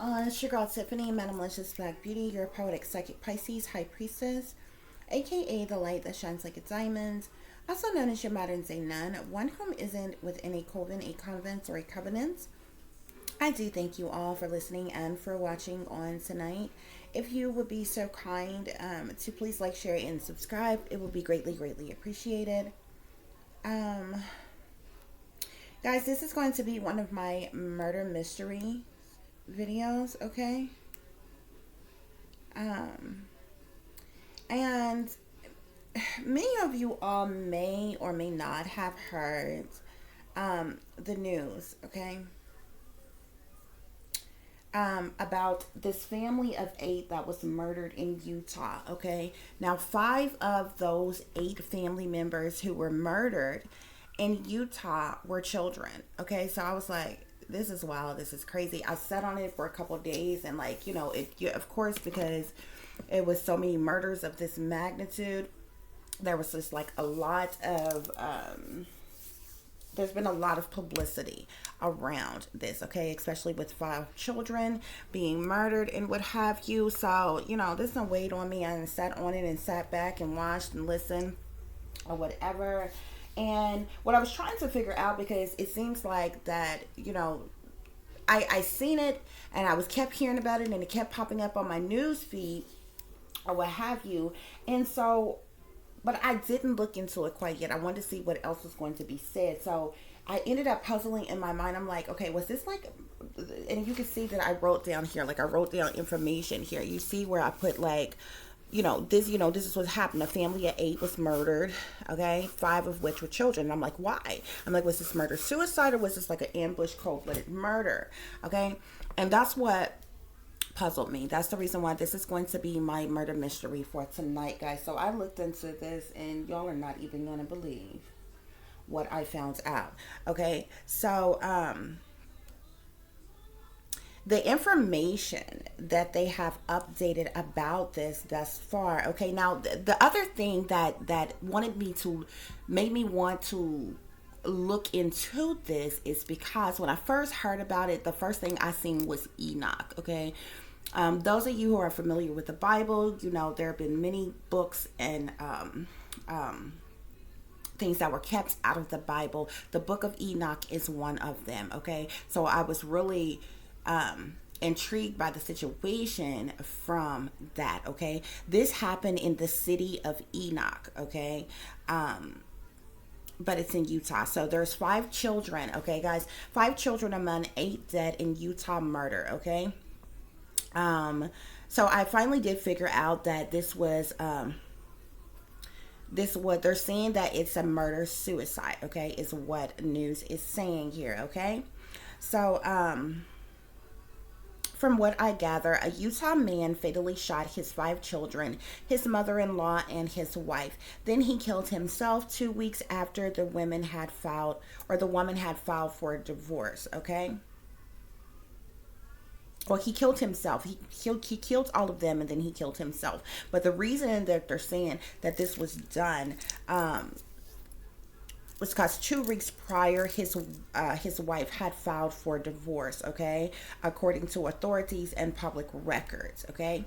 It's your girl Tiffany, Madam Malicious Black Beauty, your poetic psychic Pisces High Priestess, aka the light that shines like a diamond, also known as your modern day nun, one whom isn't within a coven, a convent, or a covenant. I do thank you all for listening and for watching on tonight. If you would be so kind to please like, share, and subscribe, it would be greatly, greatly appreciated. Um, Guys, this is going to be one of my murder mystery videos, okay? And many of you all may or may not have heard the news, okay? About this family of 8 that was murdered in Utah, okay? Now, 5 of those 8 family members who were murdered in Utah were children, okay? So I was like, this is wild, this is crazy. I sat on it for a couple of days, and like, of course, because it was so many murders of this magnitude, there was just like a lot of there's been a lot of publicity around this, okay, especially with 5 children being murdered and what have you. So this done weighed on me. I sat on it and sat back and watched and listened or whatever. And what I was trying to figure out, because it seems like that, I seen it and I was kept hearing about it and it kept popping up on my news feed or what have you. And so, but I didn't look into it quite yet. I wanted to see what else was going to be said. So I ended up puzzling in my mind. I'm like, okay, was this like, and you can see that I wrote down here, like I wrote down information here. You see where I put like, this is what happened. A family of 8 was murdered, okay? 5 of which were children. And I'm like, why? I'm like, was this murder suicide, or was this like an ambush, cold-blooded murder, okay? And that's what puzzled me. That's the reason why this is going to be my murder mystery for tonight, guys. So I looked into this, and y'all are not even going to believe what I found out, okay? So, the information that they have updated about this thus far. Okay, now the other thing that made me want to look into this is because when I first heard about it, the first thing I seen was Enoch. Okay, those of you who are familiar with the Bible, there have been many books and things that were kept out of the Bible. The book of Enoch is one of them. Okay, so I was really intrigued by the situation from that. Okay, this happened in the city of Enoch. Okay, but it's in Utah. So there's 5 children. Okay, guys, 5 children among 8 dead in Utah murder. Okay, so I finally did figure out that this was what they're saying, that it's a murder suicide. Okay, is what news is saying here. Okay, so from what I gather, a Utah man fatally shot his 5 children, his mother-in-law, and his wife. Then he killed himself 2 weeks after the woman had filed for divorce. Okay. Well, he killed himself. He killed all of them, and then he killed himself. But the reason that they're saying that this was done, was because 2 weeks prior, his wife had filed for divorce. Okay, according to authorities and public records. Okay,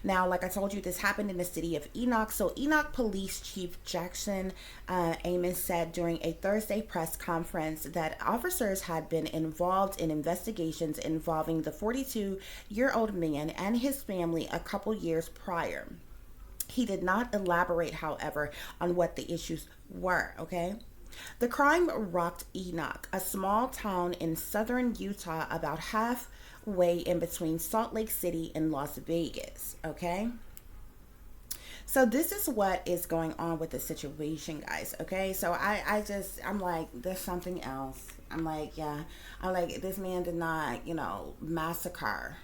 now, like I told you, this happened in the city of Enoch. So Enoch Police Chief Jackson Amos said during a Thursday press conference that officers had been involved in investigations involving the 42-year-old man and his family a couple years prior. He did not elaborate, however, on what the issues were. Okay. The crime rocked Enoch, a small town in southern Utah about halfway in between Salt Lake City and Las Vegas. Okay, so this is what is going on with the situation, guys. Okay, so I'm like, there's something else. I'm like, yeah, I'm like, this man did not, massacre.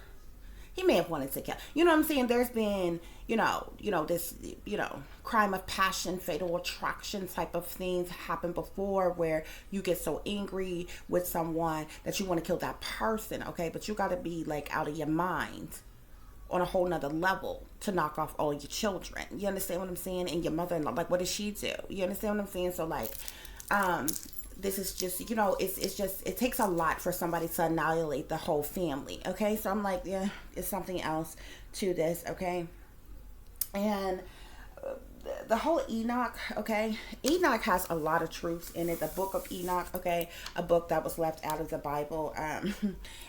He may have wanted to kill. You know what I'm saying? There's been, this, crime of passion, fatal attraction type of things happen before, where you get so angry with someone that you want to kill that person, okay? But you got to be like out of your mind on a whole nother level to knock off all your children. You understand what I'm saying? And your mother-in-law, like, what does she do? You understand what I'm saying? So like, this is just, it's just, it takes a lot for somebody to annihilate the whole family. Okay, so I'm like, yeah, it's something else to this. Okay, and the whole Enoch, okay, Enoch has a lot of truths in it. The book of Enoch, okay, a book that was left out of the Bible.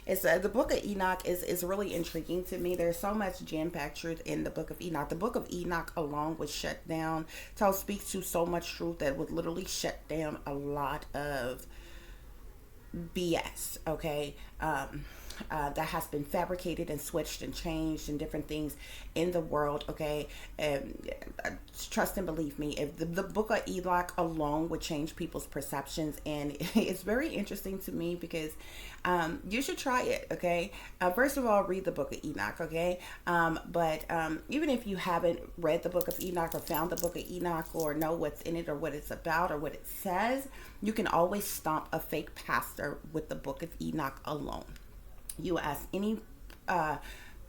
It's the book of Enoch is really intriguing to me. There's so much jam-packed truth in the book of Enoch. The book of Enoch alone was shut down. Speaks to so much truth that would literally shut down a lot of BS. Okay, that has been fabricated and switched and changed and different things in the world. Okay, trust and believe me, if the book of Enoch alone would change people's perceptions. And it's very interesting to me because you should try it. Okay, first of all, read the book of Enoch. Okay, but even if you haven't read the book of Enoch or found the book of Enoch or know what's in it or what it's about or what it says, you can always stomp a fake pastor with the book of Enoch alone. You ask any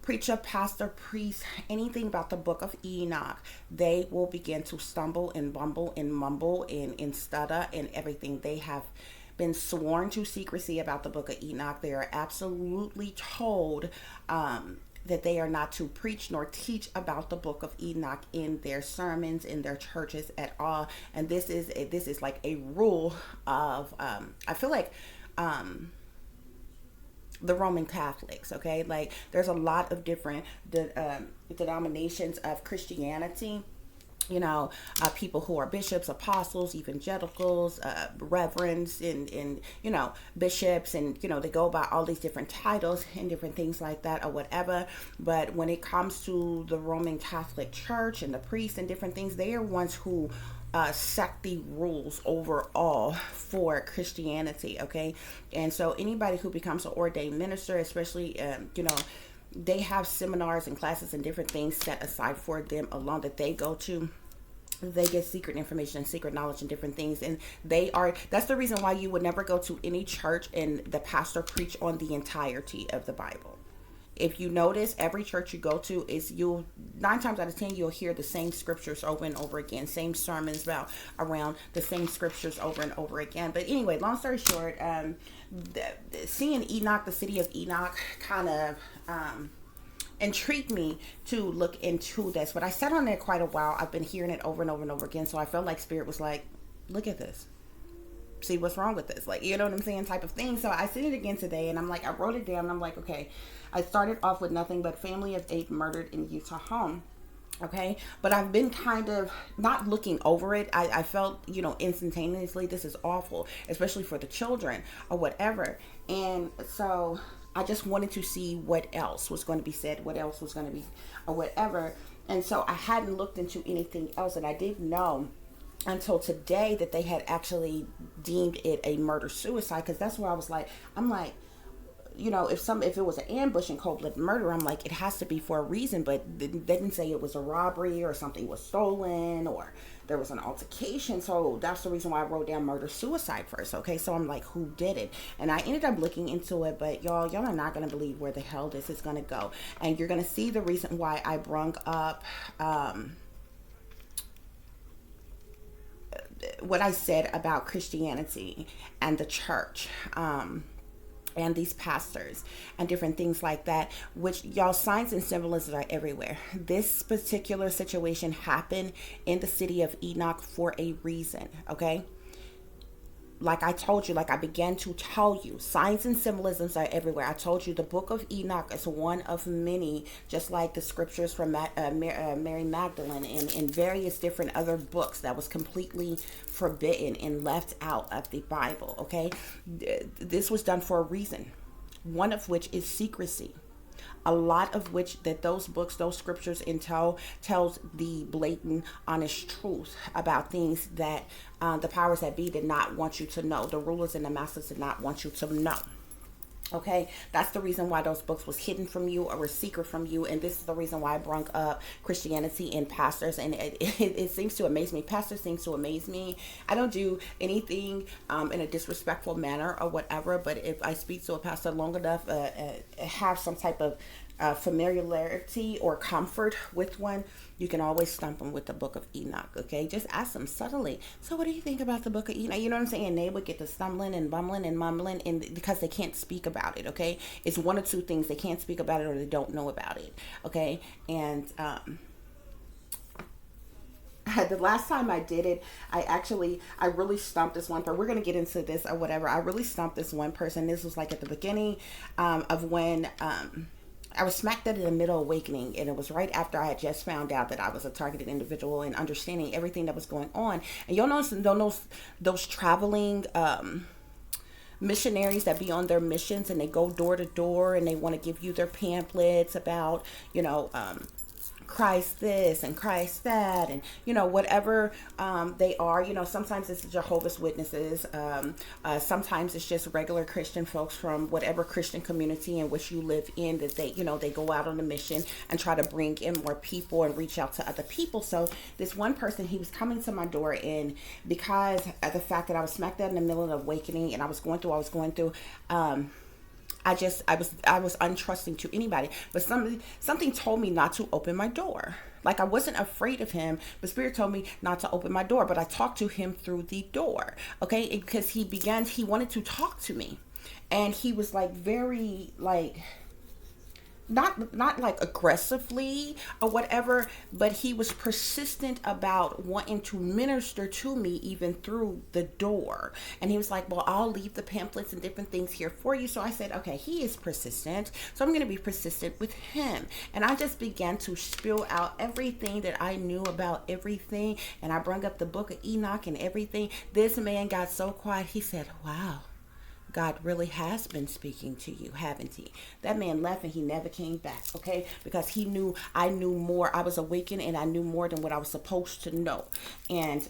preacher, pastor, priest, anything about the book of Enoch, they will begin to stumble and bumble and mumble and stutter and everything. They have been sworn to secrecy about the book of Enoch. They are absolutely told that they are not to preach nor teach about the book of Enoch in their sermons, in their churches at all. And this is like a rule of, I feel like, the Roman Catholics. Okay, like there's a lot of different denominations of Christianity, people who are bishops, apostles, evangelicals, reverends, and bishops, and they go by all these different titles and different things like that or whatever. But when it comes to the Roman Catholic Church and the priests and different things, they are ones who set the rules overall for Christianity. Okay, and so anybody who becomes an ordained minister, especially they have seminars and classes and different things set aside for them alone that they go to. They get secret information and secret knowledge and different things, and that's the reason why you would never go to any church and the pastor preach on the entirety of the Bible. If you notice, every church you go to is 9 times out of 10 you'll hear the same scriptures over and over again, same sermons around the same scriptures over and over again. But anyway, long story short, seeing Enoch, the city of Enoch, kind of intrigued me to look into this. But I sat on it quite a while. I've been hearing it over and over and over again, so I felt like Spirit was like, look at this. See what's wrong with this, like, you know what I'm saying, type of thing. So I seen it again today, and I'm like, I wrote it down, and I'm like, okay, I started off with nothing but family of 8 murdered in Utah home. Okay, but I've been kind of not looking over it. I felt, instantaneously, this is awful, especially for the children or whatever. And so I just wanted to see what else was going to be said, what else was going to be or whatever. And so I hadn't looked into anything else, and I didn't know until today that they had actually deemed it a murder-suicide, because that's where I'm like, if it was an ambush and cold-blooded murder, I'm like, it has to be for a reason. But they didn't say it was a robbery or something was stolen or there was an altercation. So that's the reason why I wrote down murder-suicide first. Okay, so I'm like, who did it? And I ended up looking into it, but y'all are not going to believe where the hell this is going to go. And you're going to see the reason why I brung up what I said about Christianity and the church, and these pastors and different things like that, which y'all, signs and symbolisms are everywhere. This particular situation happened in the city of Enoch for a reason. Okay, like I told you, like I began to tell you, signs and symbolisms are everywhere. I told you the book of Enoch is one of many, just like the scriptures from Mary Magdalene and various different other books that was completely forbidden and left out of the Bible. Okay, this was done for a reason, one of which is secrecy. A lot of which that those books, those scriptures tells the blatant, honest truth about things that the powers that be did not want you to know. The rulers and the masters did not want you to know. Okay, that's the reason why those books was hidden from you or were secret from you. And this is the reason why I brought up Christianity and pastors. And it seems to amaze me. Pastors seems to amaze me. I don't do anything in a disrespectful manner or whatever. But if I speak to a pastor long enough, have some type of familiarity or comfort with one, you can always stump them with the book of Enoch. Okay, just ask them subtly, so what do you think about the book of Enoch? You know what I'm saying? And they would get to stumbling and bumbling and mumbling, and because they can't speak about it. Okay, it's one or two things: they can't speak about it or they don't know about it. Okay, and the last time I did it, I really stumped this one person. We're gonna get into this or whatever. I really stumped this one person. This was like at the beginning of when I was smack dead in the middle of awakening, and it was right after I had just found out that I was a targeted individual and understanding everything that was going on. And you'll notice those traveling missionaries that be on their missions, and they go door to door and they want to give you their pamphlets about, Christ this and Christ that, and whatever they are. Sometimes it's Jehovah's Witnesses, sometimes it's just regular Christian folks from whatever Christian community in which you live in, that they go out on a mission and try to bring in more people and reach out to other people. So this one person, he was coming to my door, and because of the fact that I was smack dab in the middle of awakening and I was going through I was untrusting to anybody, but something told me not to open my door. Like, I wasn't afraid of him, but Spirit told me not to open my door, but I talked to him through the door. Okay. Because he wanted to talk to me, and he was like very like, not like aggressively or whatever, but he was persistent about wanting to minister to me even through the door. And he was like, well, I'll leave the pamphlets and different things here for you. So I said, okay, he is persistent, so I'm going to be persistent with him. And I just began to spill out everything that I knew about everything, and I brought up the book of Enoch and everything. This man got so quiet. He said, wow, God really has been speaking to you, haven't he? That man left and he never came back, okay? Because I knew more. I was awakened and I knew more than what I was supposed to know. And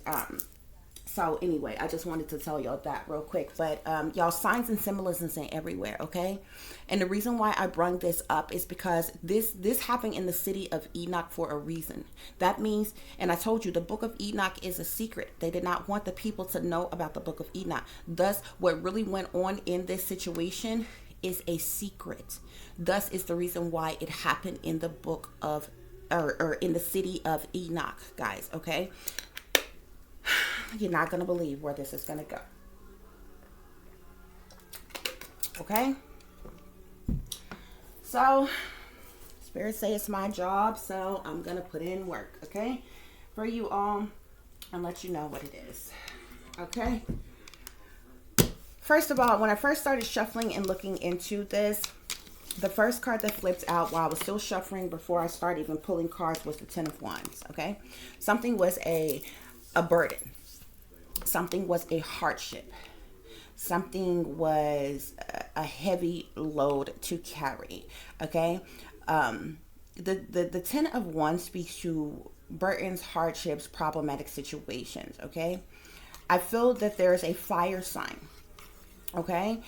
so anyway, I just wanted to tell y'all that real quick. But y'all, signs and symbolisms ain't everywhere, okay? And the reason why I brought this up is because this happened in the city of Enoch for a reason. That means, and I told you, the book of Enoch is a secret. They did not want the people to know about the book of Enoch. Thus, what really went on in this situation is a secret. Thus is the reason why it happened in the book of, or in the city of Enoch, guys, okay? You're not going to believe where this is going to go. Okay? So, Spirit say it's my job, so I'm going to put in work, okay? For you all, and let you know what it is. Okay? First of all, when I first started shuffling and looking into this, the first card that flipped out while I was still shuffling before I started even pulling cards was the Ten of Wands, okay? Something was a burden. Something was a hardship. Something was a heavy load to carry. Okay. The Ten of Wands speaks to burdens, hardships, problematic situations. Okay. I feel that there is a fire sign. Okay.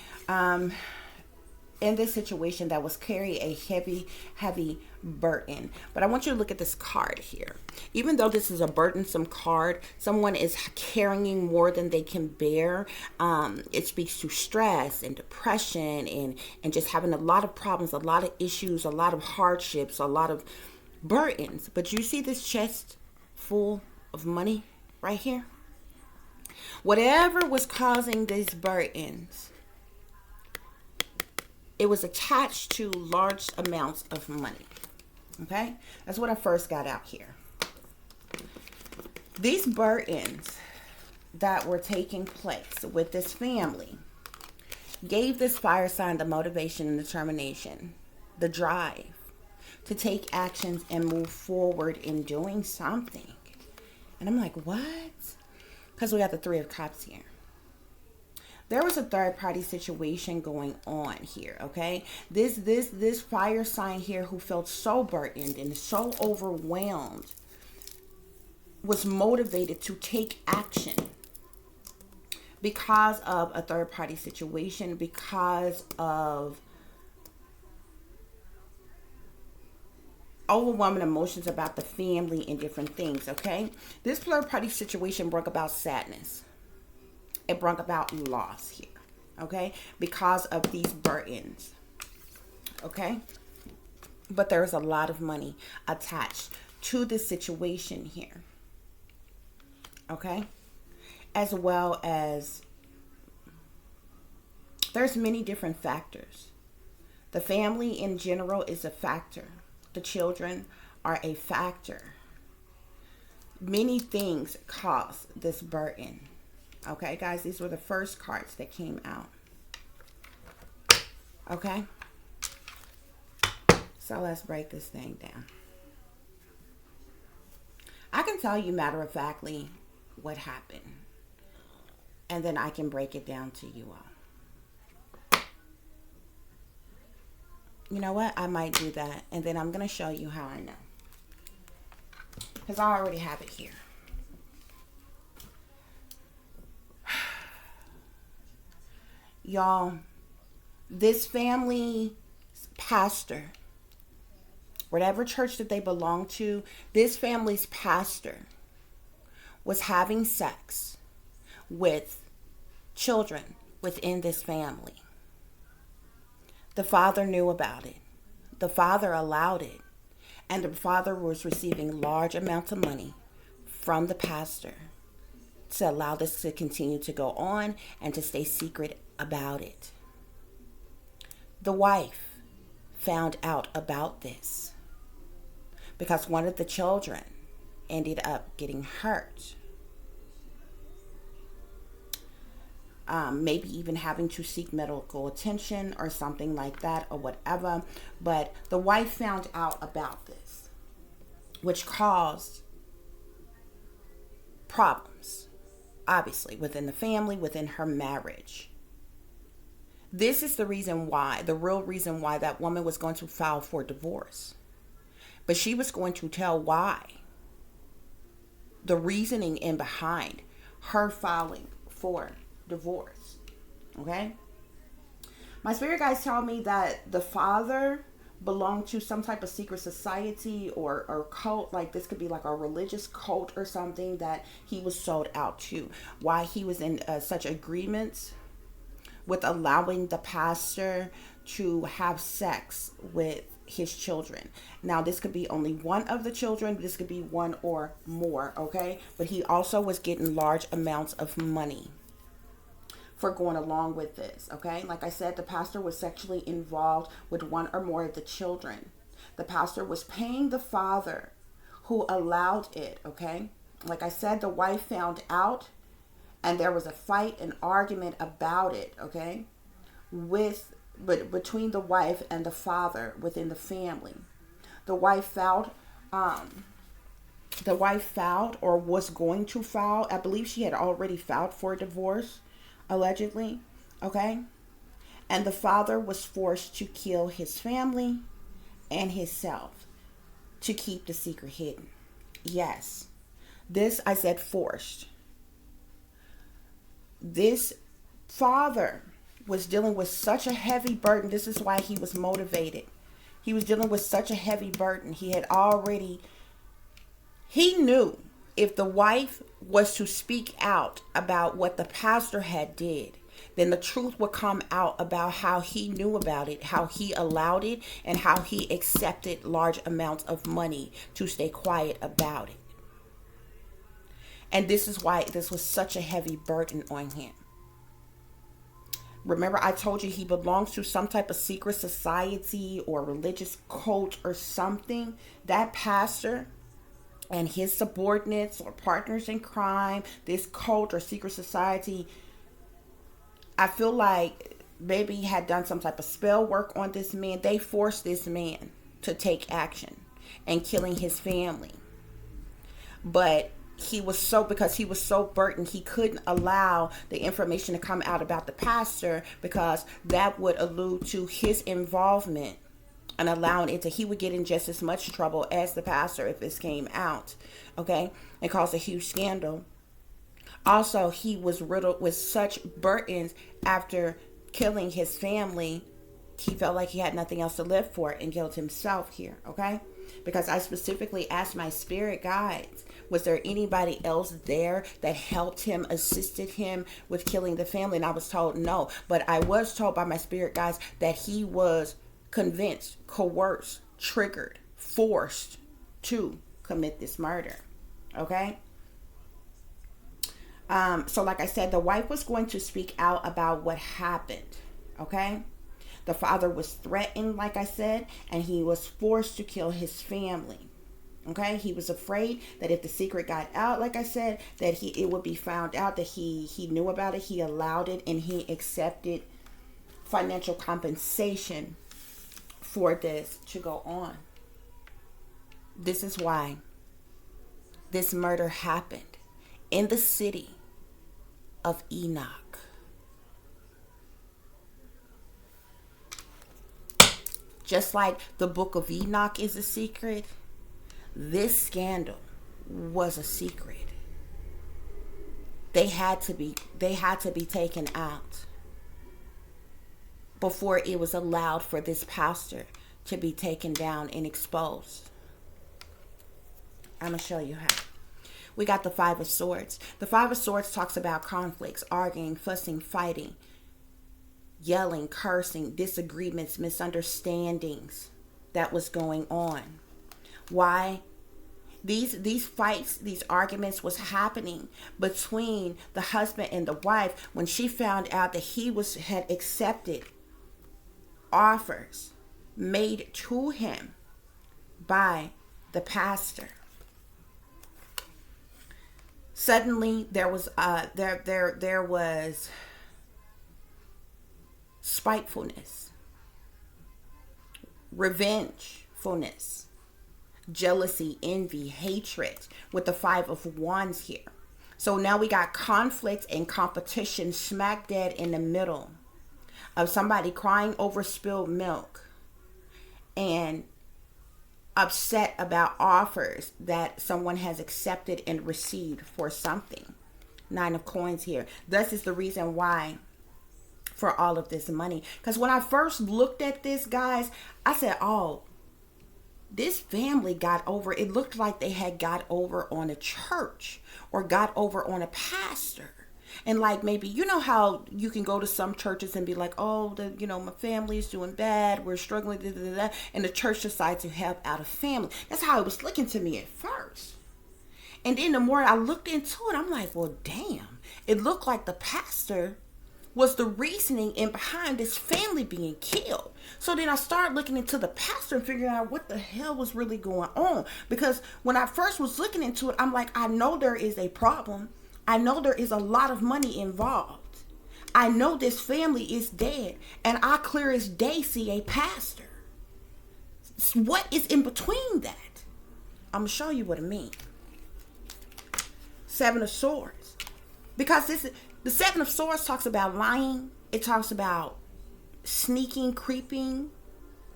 In this situation that was carrying a heavy burden. But I want you to look at this card here. Even though this is a burdensome card, someone is carrying more than they can bear. It speaks to stress and depression and just having a lot of problems, a lot of issues, a lot of hardships, a lot of burdens. But you see this chest full of money right here? Whatever was causing these burdens, it was attached to large amounts of money. Okay? That's what I first got out here. These burdens that were taking place with this family gave this fire sign the motivation and determination, the drive to take actions and move forward in doing something. And I'm like, what? Because we got the Three of Cups here. There was a third party situation going on here, okay? This fire sign here who felt so burdened and so overwhelmed was motivated to take action because of a third party situation, because of overwhelming emotions about the family and different things, okay? This third party situation brought about sadness. It brought about loss here, okay? Because of these burdens, okay? But there's a lot of money attached to this situation here. Okay? As well as there's many different factors. The family in general is a factor. The children are a factor. Many things cause this burden. Okay, guys, these were the first cards that came out. Okay? So let's break this thing down. I can tell you matter of factly what happened. And then I can break it down to you all. You know what? I might do that. And then I'm going to show you how I know. Because I already have it here. Y'all, this family pastor, whatever church that they belong to, this family's pastor was having sex with children within this family. The father knew about it. The father allowed it. And the father was receiving large amounts of money from the pastor to allow this to continue to go on and to stay secret about it. The wife found out about this because one of the children ended up getting hurt. Maybe even having to seek medical attention or something like that or whatever. But the wife found out about this, which caused problems, obviously, within the family, within her marriage. This is the reason why, the real reason why that woman was going to file for divorce. But she was going to tell why. The reasoning in behind her filing for divorce. Okay? My spirit guides tell me that the father belonged to some type of secret society or cult. Like this could be like a religious cult or something that he was sold out to. Why he was in such agreements with allowing the pastor to have sex with his children. Now, this could be only one of the children. This could be one or more, okay? But he also was getting large amounts of money for going along with this, okay? Like I said, the pastor was sexually involved with one or more of the children. The pastor was paying the father who allowed it, okay? Like I said, the wife found out and there was a fight, an argument about it, okay? But between the wife and the father within the family. The wife filed or was going to file. I believe she had already filed for divorce, allegedly, okay? And the father was forced to kill his family and himself to keep the secret hidden. Yes, this, I said forced. This father was dealing with such a heavy burden. This is why he was motivated. He was dealing with such a heavy burden. He knew if the wife was to speak out about what the pastor had did, then the truth would come out about how he knew about it, how he allowed it, and how he accepted large amounts of money to stay quiet about it. And this is why this was such a heavy burden on him. Remember, I told you he belongs to some type of secret society or religious cult or something. That pastor and his subordinates or partners in crime, this cult or secret society, I feel like maybe he had done some type of spell work on this man. They forced this man to take action and killing his family. But because he was so burdened, he couldn't allow the information to come out about the pastor because that would allude to his involvement and allowing it to, he would get in just as much trouble as the pastor if this came out, okay, and cause a huge scandal. Also, he was riddled with such burdens after killing his family. He felt like he had nothing else to live for and killed himself here, okay? Because I specifically asked my spirit guides, was there anybody else there that helped him, assisted him with killing the family? And I was told no. But I was told by my spirit guides that he was convinced, coerced, triggered, forced to commit this murder. Okay. So like I said, the wife was going to speak out about what happened. Okay. The father was threatened, like I said, and he was forced to kill his family. Okay, he was afraid that if the secret got out, like I said, that it would be found out that he knew about it, he allowed it, and he accepted financial compensation for this to go on. This is why this murder happened in the city of Enoch. Just like the book of Enoch is a secret, this scandal was a secret. They had to be taken out before it was allowed for this pastor to be taken down and exposed. I'm going to show you how. We got the Five of Swords. The Five of Swords talks about conflicts, arguing, fussing, fighting, yelling, cursing, disagreements, misunderstandings that was going on. Why? These fights, these arguments was happening between the husband and the wife when she found out that he had accepted offers made to him by the pastor. Suddenly there was spitefulness, revengefulness, jealousy, envy, hatred with the Five of Wands here. So now we got conflict and competition smack dead in the middle of somebody crying over spilled milk and upset about offers that someone has accepted and received for something. Nine of Coins here. This is the reason why for all of this money. Because when I first looked at this, guys, I said, oh, this family got over. It looked like they had got over on a church or got over on a pastor. And like maybe, you know how you can go to some churches and be like, oh, my family is doing bad. We're struggling. Da, da, da, da, and the church decides to help out a family. That's how it was looking to me at first. And then the more I looked into it, I'm like, well, damn. It looked like the pastor was the reasoning in behind this family being killed. So then I started looking into the pastor and figuring out what the hell was really going on. Because when I first was looking into it, I'm like, I know there is a problem. I know there is a lot of money involved. I know this family is dead. And I clear as day see a pastor. What is in between that? I'm going to show you what I mean. Seven of Swords. Because the Seven of Swords talks about lying. It talks about sneaking, creeping,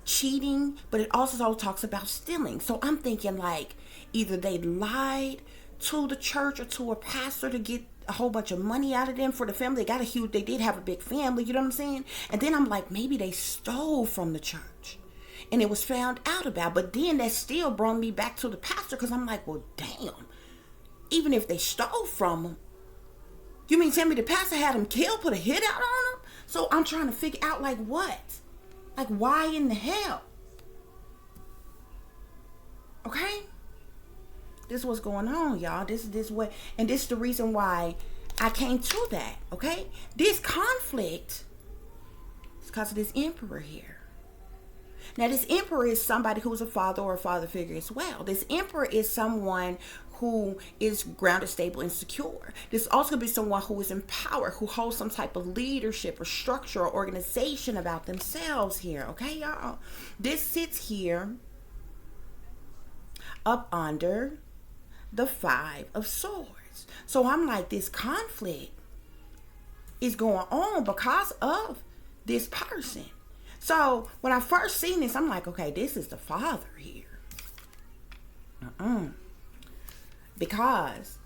cheating. But it also talks about stealing. So I'm thinking like either they lied to the church or to a pastor to get a whole bunch of money out of them for the family. They did have a big family, you know what I'm saying? And then I'm like, maybe they stole from the church and it was found out about. But then that still brought me back to the pastor because I'm like, well, damn, even if they stole from him, you mean tell me the pastor had him killed, put a hit out on him? So I'm trying to figure out like what? Like why in the hell? Okay? This is what's going on, y'all. This is what, and this is the reason why I came to that, okay? This conflict is because of this emperor here. Now, this emperor is somebody who's a father or a father figure as well. This emperor is someone who is grounded, stable, and secure. This is also going to be someone who is in power, who holds some type of leadership or structure or organization about themselves here, okay, y'all? This sits here up under the Five of Swords. So I'm like, this conflict is going on because of this person. So when I first seen this, I'm like, okay, this is the father here. Because,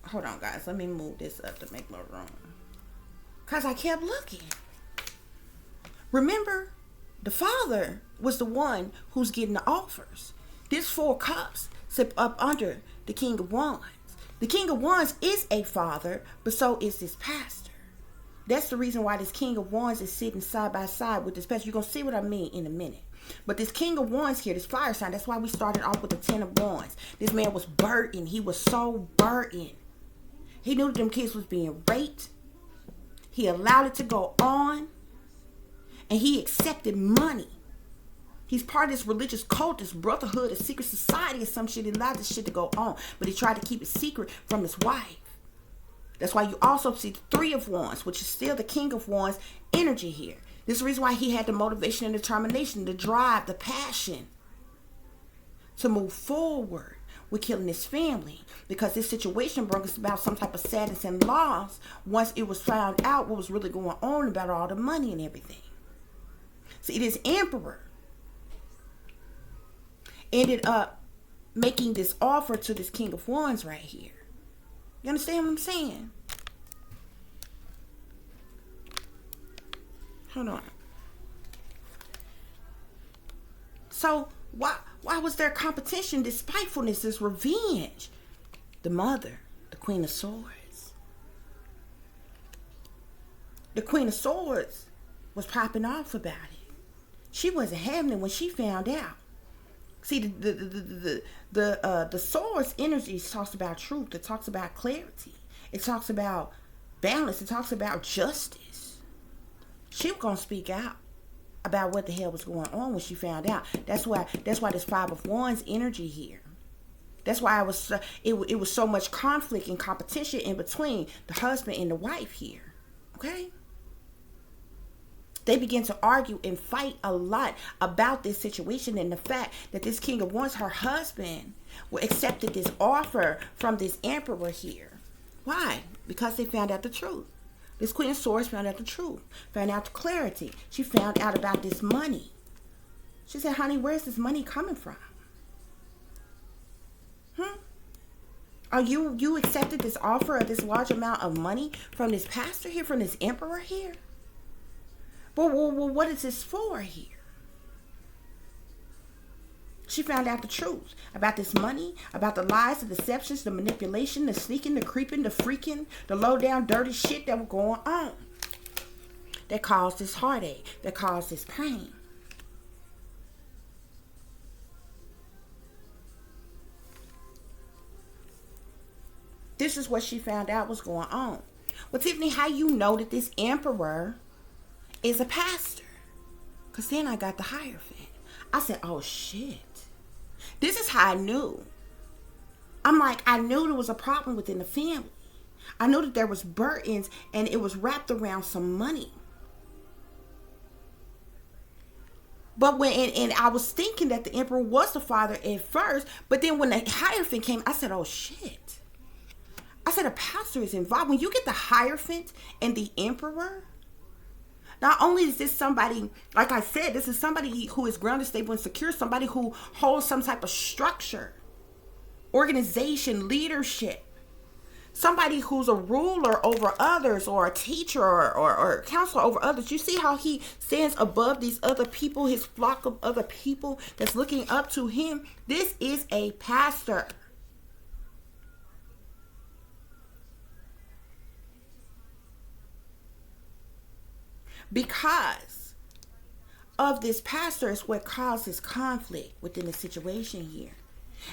hold on guys, let me move this up to make more room. Because I kept looking. Remember, the father was the one who's getting the offers. This Four Cups sit up under the King of Wands. The King of Wands is a father, but so is this pastor. That's the reason why this King of Wands is sitting side by side with this person. You're going to see what I mean in a minute. But this King of Wands here, this fire sign, that's why we started off with the Ten of Wands. This man was burdened. He was so burdened. He knew that them kids was being raped. He allowed it to go on. And he accepted money. He's part of this religious cult, this brotherhood, a secret society or some shit. He allowed this shit to go on. But he tried to keep it secret from his wife. That's why you also see the Three of Wands, which is still the King of Wands energy here. This is the reason why he had the motivation and determination, the drive, the passion to move forward with killing his family. Because this situation brought us about some type of sadness and loss once it was found out what was really going on about all the money and everything. See, this Emperor ended up making this offer to this King of Wands right here. You understand what I'm saying? Hold on. So why was there competition, this spitefulness, this revenge? The mother, the Queen of Swords. The Queen of Swords was popping off about it. She wasn't having it when she found out. See, the Swords energy talks about truth. It talks about clarity. It talks about balance. It talks about justice. She was gonna speak out about what the hell was going on when she found out. That's why this Five of Wands energy here. That's why it was so much conflict and competition in between the husband and the wife here. Okay? They began to argue and fight a lot about this situation and the fact that this King of Wands, her husband, accepted this offer from this Emperor here. Why? Because they found out the truth. This Queen of Swords found out the truth, found out the clarity. She found out about this money. She said, honey, where's this money coming from? Are you accepted this offer of this large amount of money from this pastor here, from this Emperor here? Well, what is this for here? She found out the truth about this money, about the lies, the deceptions, the manipulation, the sneaking, the creeping, the freaking, the low down dirty shit that was going on. That caused this heartache, that caused this pain. This is what she found out was going on. Well, Tiffany, how you know that this Emperor is a pastor? Because then I got the Hierophant. I said, oh shit. This is how I knew. I'm like, I knew there was a problem within the family. I knew that there was burdens and it was wrapped around some money. But and I was thinking that the Emperor was the father at first, but then when the Hierophant came, I said, oh shit. I said, a pastor is involved. When you get the Hierophant and the Emperor, not only is this somebody, like I said, this is somebody who is grounded, stable, and secure, somebody who holds some type of structure, organization, leadership, somebody who's a ruler over others or a teacher or a counselor over others. You see how he stands above these other people, his flock of other people that's looking up to him? This is a pastor. Because of this pastor is what causes conflict within the situation here.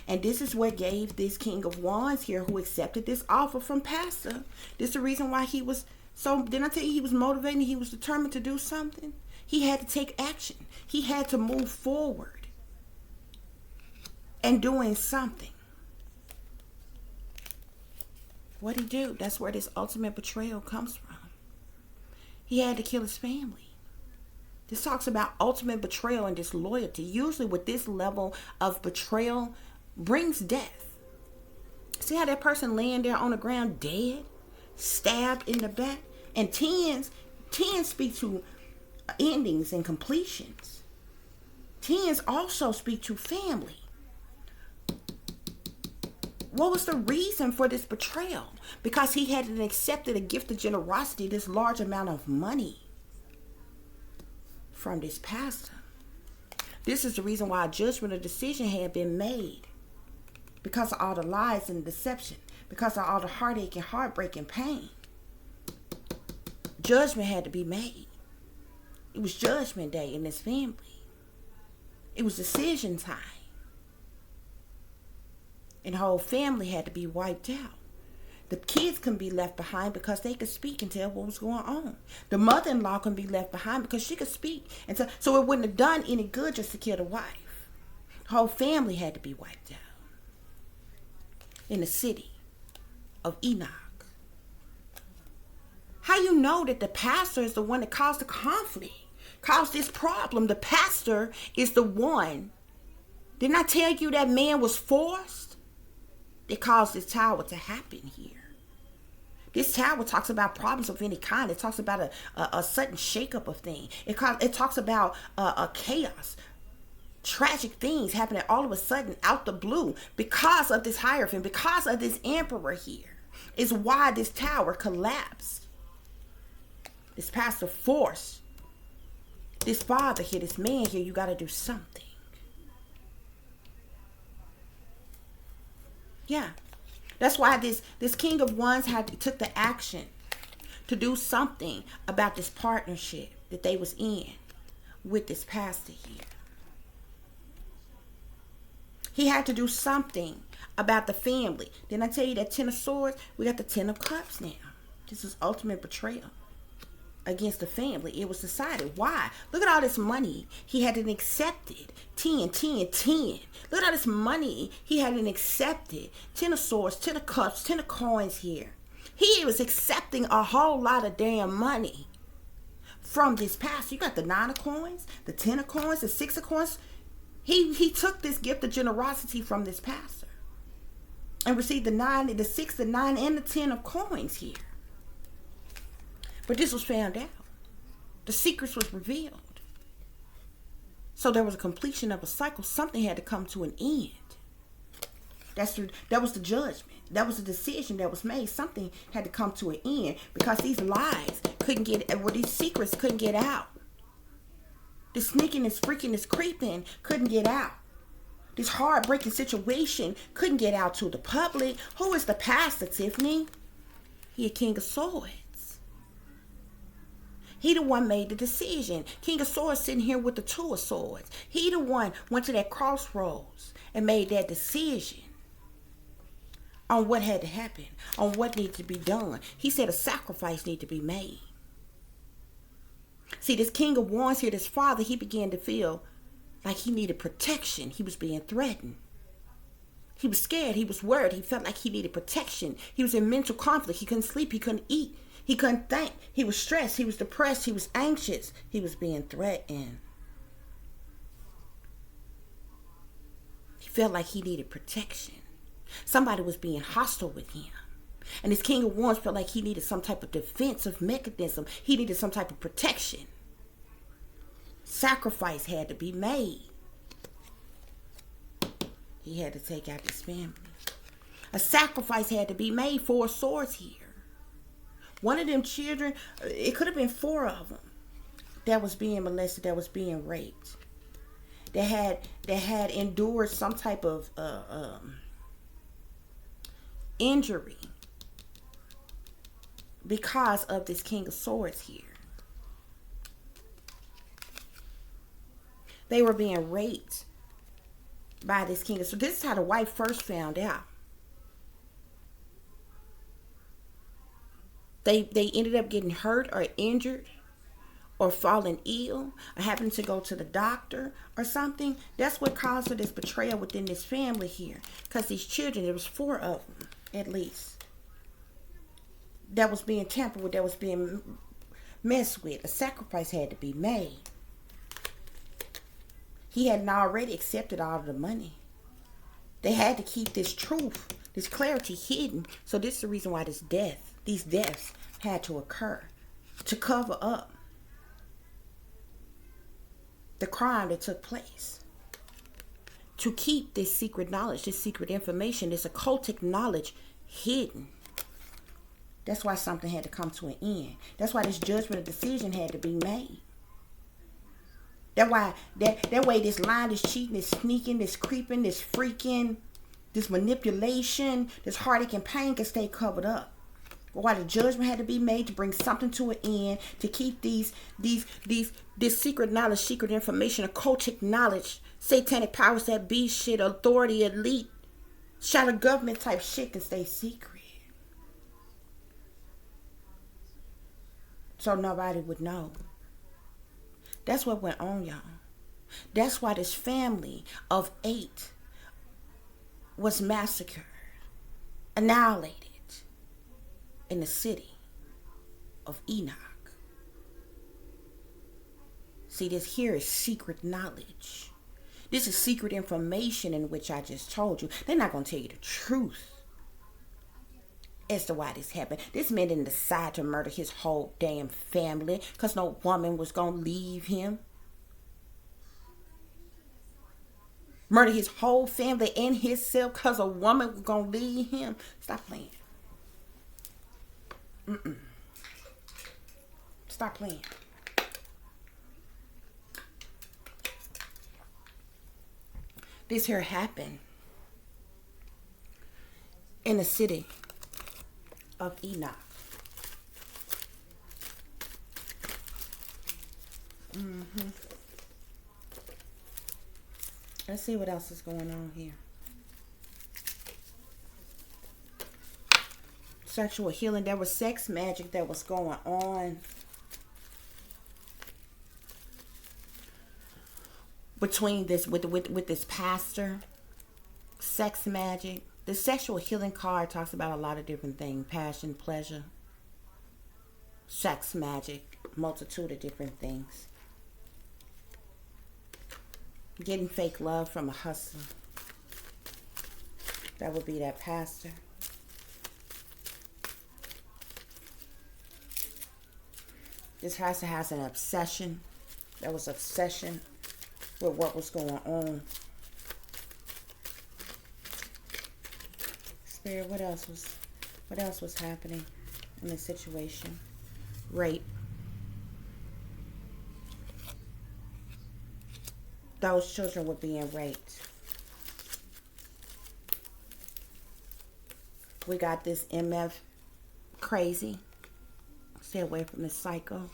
And this is what gave this King of Wands here, who accepted this offer from pastor. This is the reason why he was so, didn't I tell you he was motivated? He was determined to do something. He had to take action. He had to move forward and doing something. What'd he do? That's where this ultimate betrayal comes from. He had to kill his family. This talks about ultimate betrayal and disloyalty. Usually with this level of betrayal brings death. See how that person laying there on the ground dead, stabbed in the back? And tens speak to endings and completions. Tens also speak to family. What was the reason for this betrayal? Because he hadn't accepted a gift of generosity, this large amount of money from this pastor. This is the reason why a judgment or decision had been made. Because of all the lies and deception. Because of all the heartache and heartbreak and pain. Judgment had to be made. It was judgment day in this family. It was decision time. And the whole family had to be wiped out. The kids couldn't be left behind because they could speak and tell what was going on. The mother-in-law couldn't be left behind because she could speak. And so it wouldn't have done any good just to kill the wife. The whole family had to be wiped out. In the city of Enoch. How you know that the pastor is the one that caused the conflict, caused this problem? The pastor is the one. Didn't I tell you that man was forced? That caused this tower to happen here. This tower talks about problems of any kind. It talks about a sudden shakeup of things. It talks about a chaos. Tragic things happening all of a sudden out the blue because of this hierophant, because of this emperor here, is why this tower collapsed. This pastor forced this father here, this man here, you got to do something. Yeah. That's why this king of wands took the action to do something about this partnership that they was in with this pastor here. He had to do something about the family. Didn't I tell you that 10 of swords? We got the 10 of cups now. This is ultimate betrayal against the family. It was decided. Why? Look at all this money he hadn't accepted. 10, 10, 10. Look at all this money he hadn't accepted. 10 of swords, 10 of cups, 10 of coins here. He was accepting a whole lot of damn money from this pastor. You got the 9 of coins, the 10 of coins, the 6 of coins. He took this gift of generosity from this pastor and received the 9, the 6, the 9, and the 10 of coins here. But this was found out. The secrets was revealed. So there was a completion of a cycle. Something had to come to an end. That was the judgment. That was the decision that was made. Something had to come to an end because these lies couldn't get, or these secrets couldn't get out. This sneaking, this freaking, this creeping couldn't get out. This heartbreaking situation couldn't get out to the public. Who is the pastor, Tiffany? He a king of swords. He the one made the decision. King of swords sitting here with the 2 of swords. He the one went to that crossroads and made that decision on what had to happen, on what needed to be done. He said a sacrifice needed to be made. See, this king of wands here, this father, he began to feel like he needed protection. He was being threatened. He was scared. He was worried. He felt like he needed protection. He was in mental conflict. He couldn't sleep. He couldn't eat. He couldn't think. He was stressed. He was depressed. He was anxious. He was being threatened. He felt like he needed protection. Somebody was being hostile with him. And this king of wands felt like he needed some type of defensive mechanism. He needed some type of protection. Sacrifice had to be made. He had to take out his family. A sacrifice had to be made. 4 swords here. One of them children, it could have been 4 of them that was being molested, that was being raped. That had endured some type of injury because of this king of swords here. They were being raped by this king of swords. So this is how the wife first found out. They ended up getting hurt or injured or falling ill or having to go to the doctor or something. That's what caused this betrayal within this family here. Because these children, there was 4 of them at least, that was being tampered with, that was being messed with. A sacrifice had to be made. He hadn't already accepted all of the money. They had to keep this truth, this clarity hidden. So this is the reason why these deaths had to occur, to cover up the crime that took place. To keep this secret knowledge, this secret information, this occultic knowledge hidden. That's why something had to come to an end. That's why this judgment of decision had to be made. That way this lying, this cheating, this sneaking, this creeping, this freaking, this manipulation, this heartache and pain can stay covered up Why the judgment had to be made to bring something to an end, to keep this secret knowledge, secret information, occultic knowledge, satanic powers that be shit, authority, elite, shadow government type shit can stay secret. So nobody would know. That's what went on, y'all. That's why this family of 8 was massacred, annihilated in the city of Enoch. See, this here is secret knowledge. This is secret information in which I just told you. They're not going to tell you the truth as to why this happened. This man didn't decide to murder his whole damn family because no woman was going to leave him. Murder his whole family and himself because a woman was going to leave him. Stop playing. Stop playing. This here happened in the city of Enoch. Let's see what else is going on here. Sexual healing. There was sex magic that was going on between this with this pastor. Sex magic. The sexual healing card talks about a lot of different things. Passion, pleasure, sex magic, multitude of different things. Getting fake love from a hustler. That would be that pastor. This pastor has an obsession. There was obsession with what was going on. Spirit, what else was happening in this situation? Rape. Those children were being raped. We got this MF crazy. Stay away from this psycho.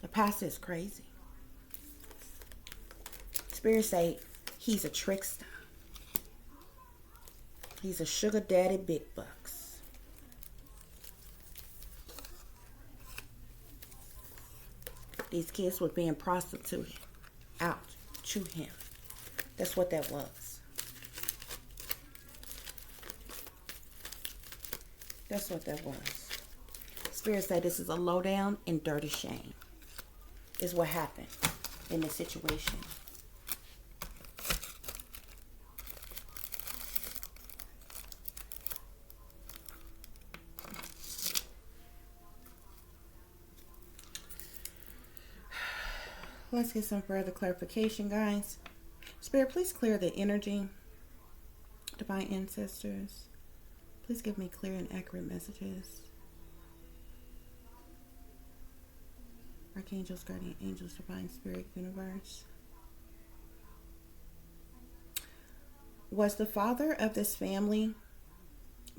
The pastor is crazy. Spirit say he's a trickster. He's a sugar daddy big bucks. These kids were being prostituted out to him. That's what that was. That's what that was. Spirit say this is a lowdown and dirty shame. Is what happened in this situation. Let's get some further clarification, guys. Spirit, please clear the energy. Divine ancestors, please give me clear and accurate messages. Archangels, guardian angels, divine spirit, universe. Was the father of this family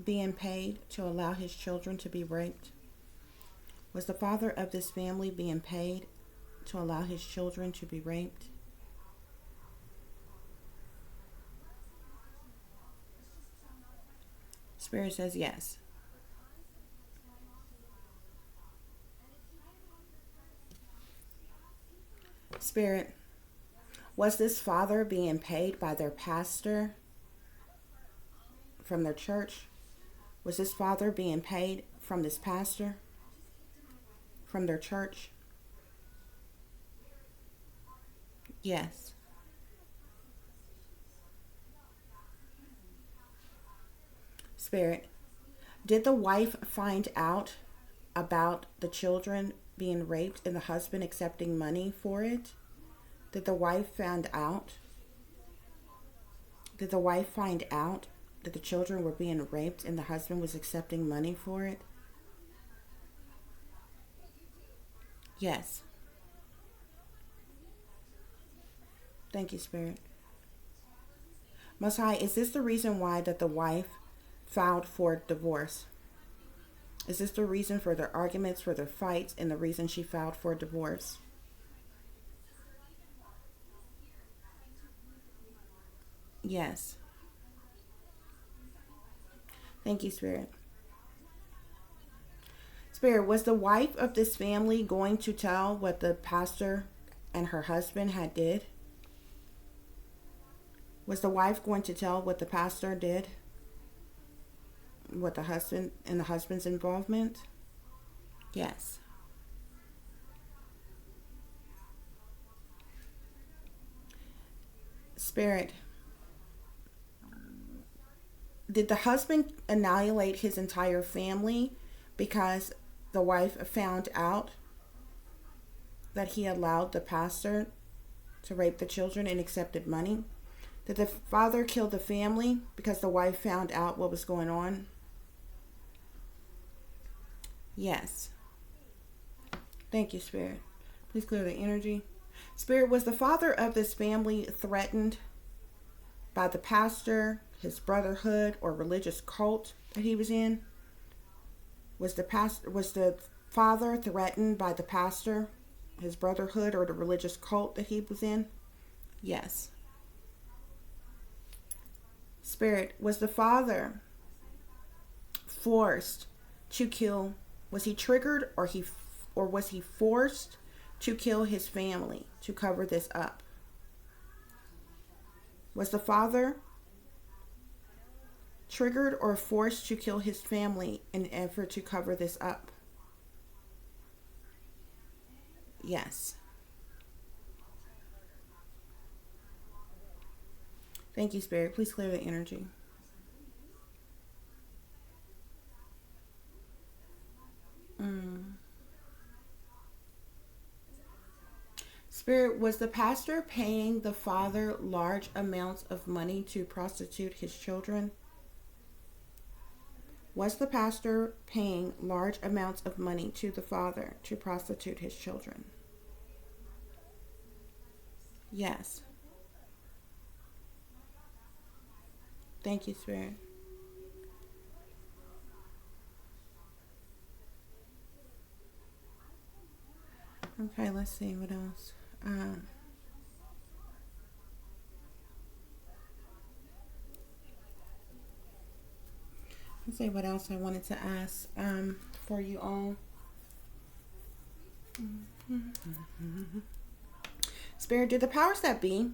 being paid to allow his children to be raped? Was the father of this family being paid to allow his children to be raped? Spirit says yes. Spirit, was this father being paid by their pastor from their church? Was this father being paid from this pastor from their church? Yes. Spirit, did the wife find out about the children being raped and the husband accepting money for it? Did the wife find out? Did the wife find out that the children were being raped and the husband was accepting money for it? Yes. Thank you, Spirit. Most High, is this the reason why that the wife filed for divorce? Is this the reason for their arguments, for their fights, and the reason she filed for divorce? Yes. Thank you, Spirit. Spirit, was the wife of this family going to tell what the pastor and her husband had did? Was the wife going to tell what the pastor did? What the husband and the husband's involvement? Yes. Spirit, did the husband annihilate his entire family because the wife found out that he allowed the pastor to rape the children and accepted money? Did the father kill the family because the wife found out what was going on? Yes. Thank you, Spirit. Please clear the energy. Spirit, was the father of this family threatened by the pastor, his brotherhood, or religious cult that he was in? Was the father threatened by the pastor, his brotherhood, or the religious cult that he was in? Yes. Spirit, was the father forced to kill? Was he triggered, or was he forced to kill his family to cover this up? Was the father triggered or forced to kill his family in an effort to cover this up? Yes. Thank you, Spirit. Please clear the energy. Spirit, was the pastor paying the father large amounts of money to prostitute his children? Was the pastor paying large amounts of money to the father to prostitute his children? Yes. Thank you, Spirit. Okay, let's see what else. Let's see what else I wanted to ask for you all. Spirit, do the powers that be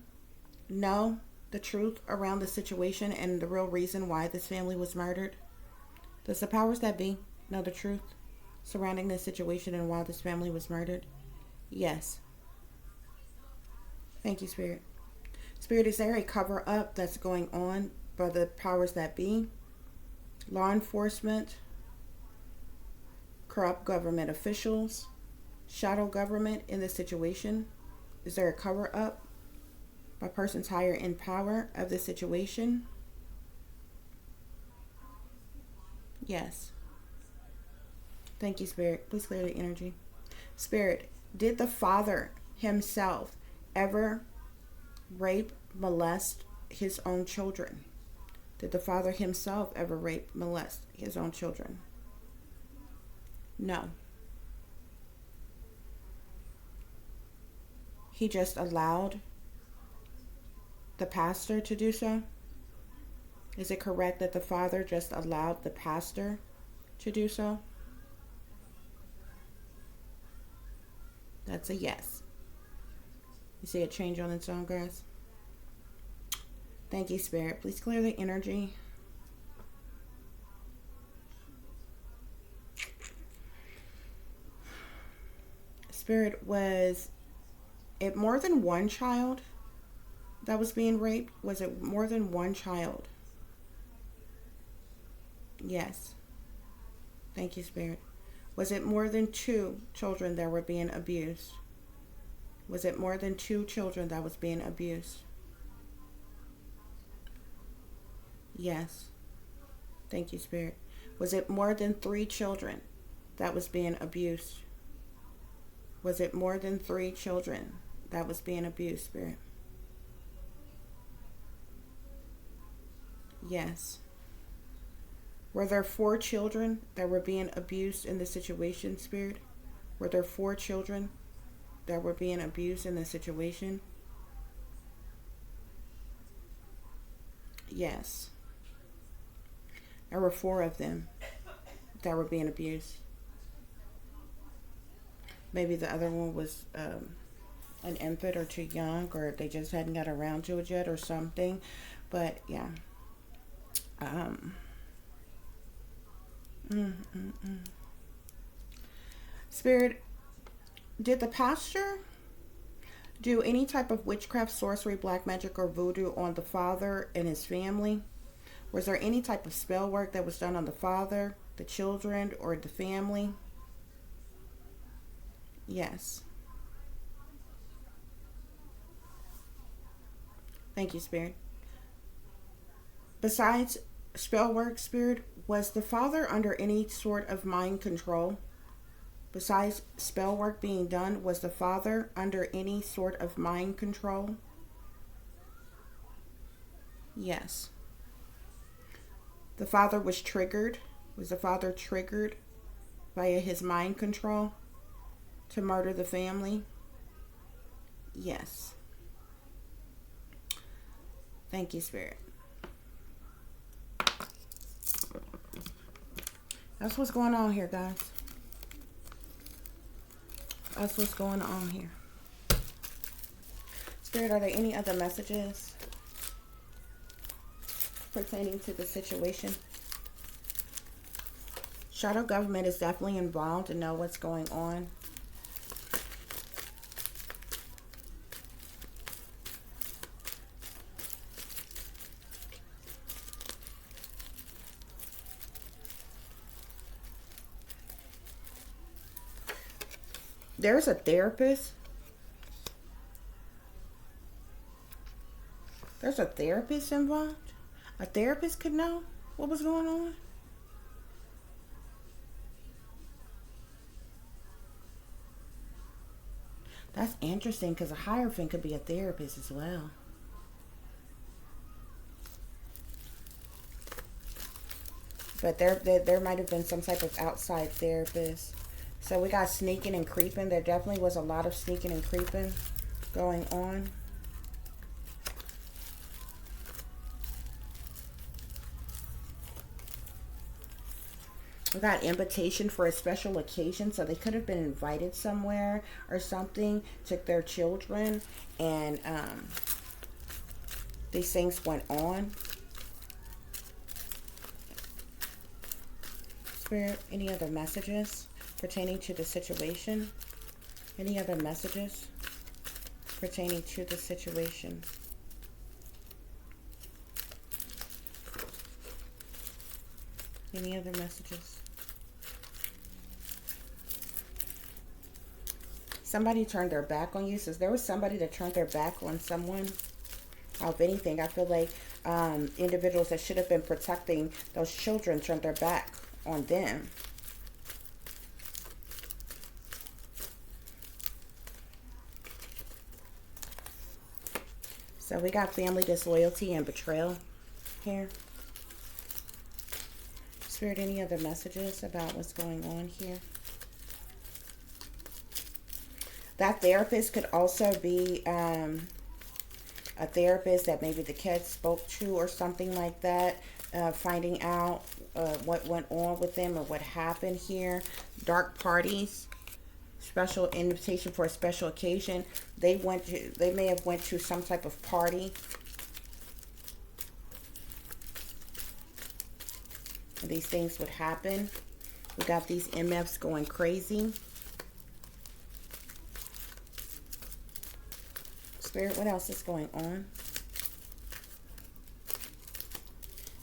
know the truth around the situation and the real reason why this family was murdered? Does the powers that be know the truth surrounding this situation and why this family was murdered? Yes. Thank you, Spirit. Spirit, is there a cover up that's going on by the powers that be? Law enforcement, corrupt government officials, shadow government in this situation? Is there a cover up by persons higher in power of this situation? Yes. Thank you, Spirit. Please clear the energy. Spirit, did the father himself ever rape, molest his own children? Did the father himself ever rape, molest his own children? No. He just allowed the pastor to do so? Is it correct that the father just allowed the pastor to do so? That's a yes. You see a change on its own, guys? Thank you, Spirit. Please clear the energy. Spirit, was it more than one child that was being raped? Was it more than one child? Yes. Thank you, Spirit. Was it more than two children that were being abused? Was it more than two children that was being abused? Yes. Thank you, Spirit. Was it more than three children that was being abused? Was it more than three children that was being abused, Spirit? Yes. Were there 4 children that were being abused in the situation, Spirit? Were there 4 children that were being abused in the situation? Yes. There were 4 of them that were being abused. Maybe the other one was an infant or too young, or they just hadn't got around to it yet or something. But yeah. Spirit, did the pastor do any type of witchcraft, sorcery, black magic, or voodoo on the father and his family? Was there any type of spell work that was done on the father, the children, or the family? Yes. Thank you, Spirit. Besides spell work, Spirit, was the father under any sort of mind control? Besides spell work being done, was the father under any sort of mind control? Yes. The father was triggered. Was the father triggered via his mind control to murder the family? Yes. Thank you, Spirit. That's what's going on here, guys. That's what's going on here. Spirit, are there any other messages pertaining to the situation? Shadow government is definitely involved to know what's going on. There's a therapist. There's a therapist involved. A therapist could know what was going on. That's interesting, because a hierophant could be a therapist as well. But there might have been some type of outside therapist. So we got sneaking and creeping. There definitely was a lot of sneaking and creeping going on. We got invitation for a special occasion. So they could have been invited somewhere or something, took their children, and these things went on. Spirit, any other messages pertaining to the situation? Any other messages pertaining to the situation? Any other messages? Somebody turned their back on you. So there was somebody that turned their back on someone. If anything, I feel like individuals that should have been protecting those children turned their back on them. So we got family disloyalty and betrayal here. Spirit, any other messages about what's going on here? That therapist could also be a therapist that maybe the kid spoke to or something like that, finding out what went on with them or what happened here. Dark parties, special invitation for a special occasion. They may have went to some type of party. And these things would happen. We got these MFs going crazy. Spirit, what else is going on?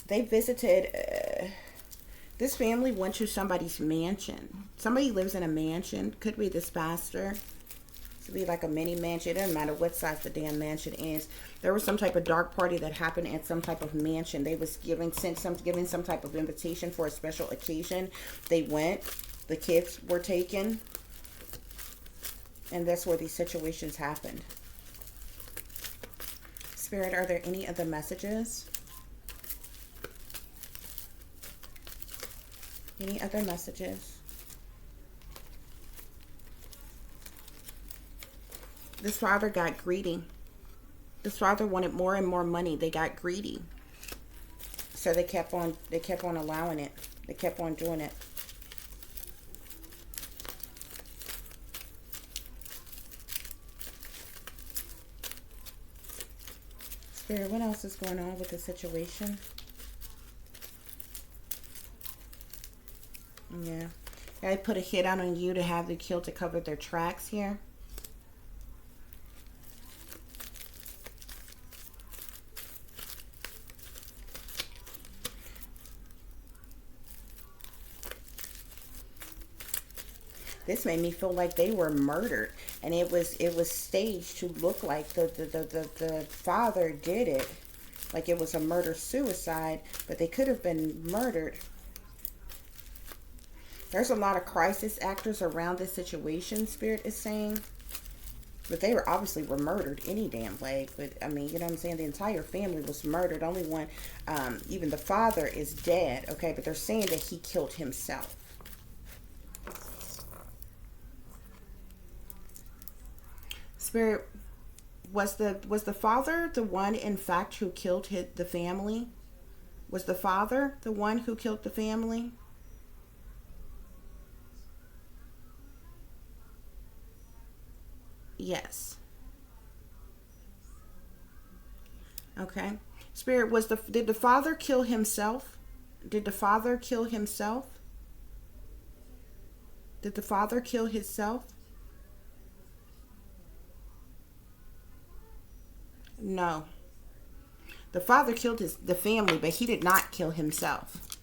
They visited, this family went to somebody's mansion. Somebody lives in a mansion. Could be this pastor. Could be like a mini mansion. It doesn't matter what size the damn mansion is. There was some type of dark party that happened at some type of mansion. They was giving some type of invitation for a special occasion. They went. The kids were taken. And that's where these situations happened. Spirit, are there any other messages Any other messages? This father got greedy. This father wanted more and more money. They got greedy. So they kept on allowing it. They kept on doing it. Spirit, what else is going on with the situation? Yeah. I put a hit out on you to have them killed to cover their tracks here. This made me feel like they were murdered, and it was staged to look like the father did it, like it was a murder suicide, but they could have been murdered. There's a lot of crisis actors around this situation, Spirit is saying, but they were obviously murdered any damn way. But I mean, you know what I'm saying? The entire family was murdered. Only one, even the father is dead. Okay, but they're saying that he killed himself. Spirit, was the father the one, in fact, who killed the family? Was the father the one who killed the family? Yes. Okay. Spirit, did the father kill himself? Did the father kill himself? Did the father kill himself? No. The father killed the family, but he did not kill himself.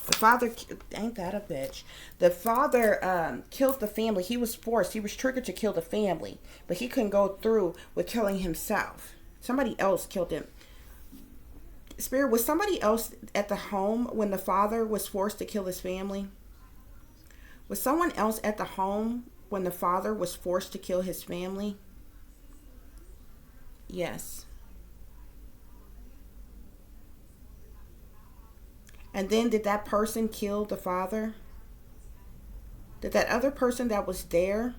The father, ain't that a bitch? The father killed the family. He was forced. He was triggered to kill the family, but he couldn't go through with killing himself. Somebody else killed him. Spirit, was somebody else at the home when the father was forced to kill his family? Was someone else at the home when the father was forced to kill his family? Yes. And then did that person kill the father? Did that other person that was there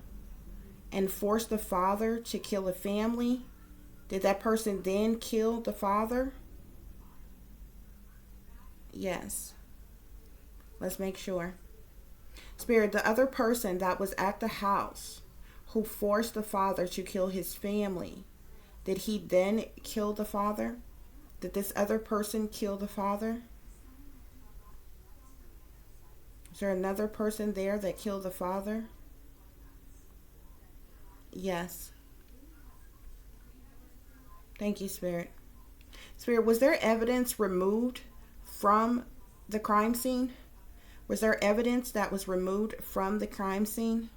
and forced the father to kill the family, did that person then kill the father? Yes. Let's make sure. Spirit, the other person that was at the house who forced the father to kill his family, did he then kill the father? Did this other person kill the father? Is there another person there that killed the father? Yes. Thank you, Spirit. Spirit, was there evidence removed from the crime scene? Was there evidence that was removed from the crime scene?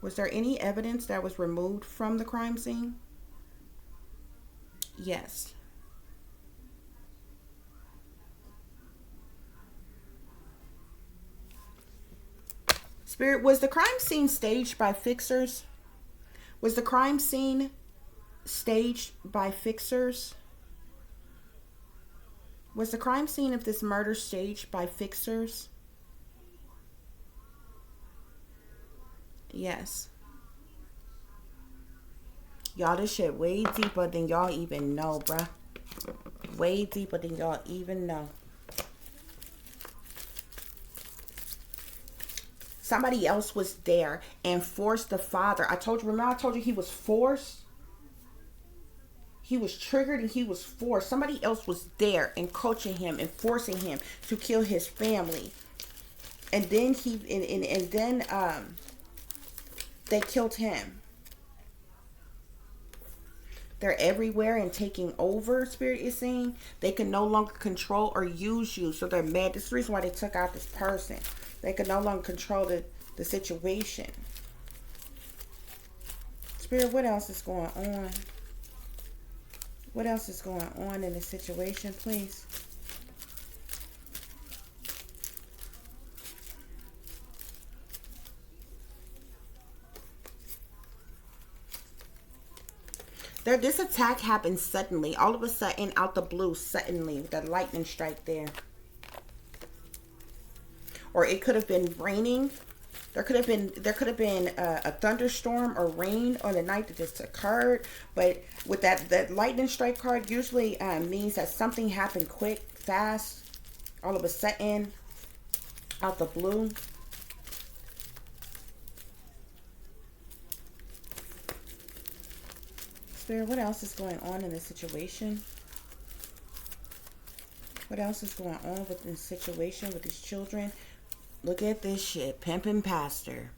Was there any evidence that was removed from the crime scene? Yes. Spirit, was the crime scene staged by fixers? Was the crime scene staged by fixers? Was the crime scene of this murder staged by fixers? Yes. Y'all, this shit way deeper than y'all even know, bruh. Way deeper than y'all even know. Somebody else was there and forced the father. Remember I told you he was forced? He was triggered and he was forced. Somebody else was there and coaching him and forcing him to kill his family. And then they killed him. They're everywhere and taking over, Spirit is saying. They can no longer control or use you. So they're mad. This is the reason why they took out this person. They can no longer control the situation. Spirit, what else is going on? What else is going on in this situation, please? This attack happened suddenly. All of a sudden, out the blue, suddenly. The lightning strike there. or it could have been raining. There could have been a thunderstorm or rain on the night that this occurred. But with that lightning strike card usually means that something happened quick, fast, all of a sudden, out the blue. Spirit, what else is going on in this situation? What else is going on with this situation with these children? Look at this shit. Pimping pastor.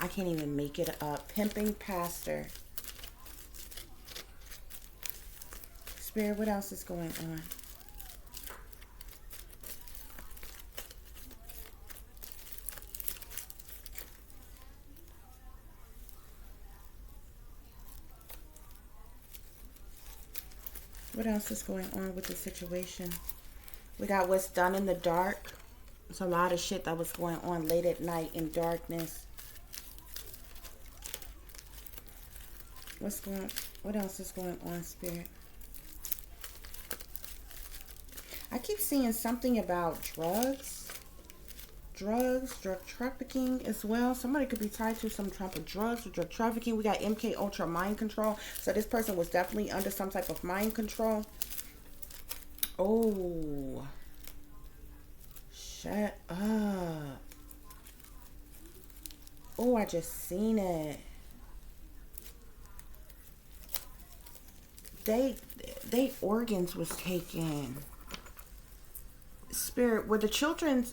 I can't even make it up. Pimping pastor. Spirit, what else is going on? What else is going on with the situation? We got what's done in the dark. There's a lot of shit that was going on late at night in darkness. What else is going on, Spirit? I keep seeing something about drug trafficking as well. Somebody could be tied to some type of drugs or drug trafficking. We got MK Ultra mind control. So this person was definitely under some type of mind control. Oh, shut up. Oh, I just seen it. They organs was taken. Spirit, were the children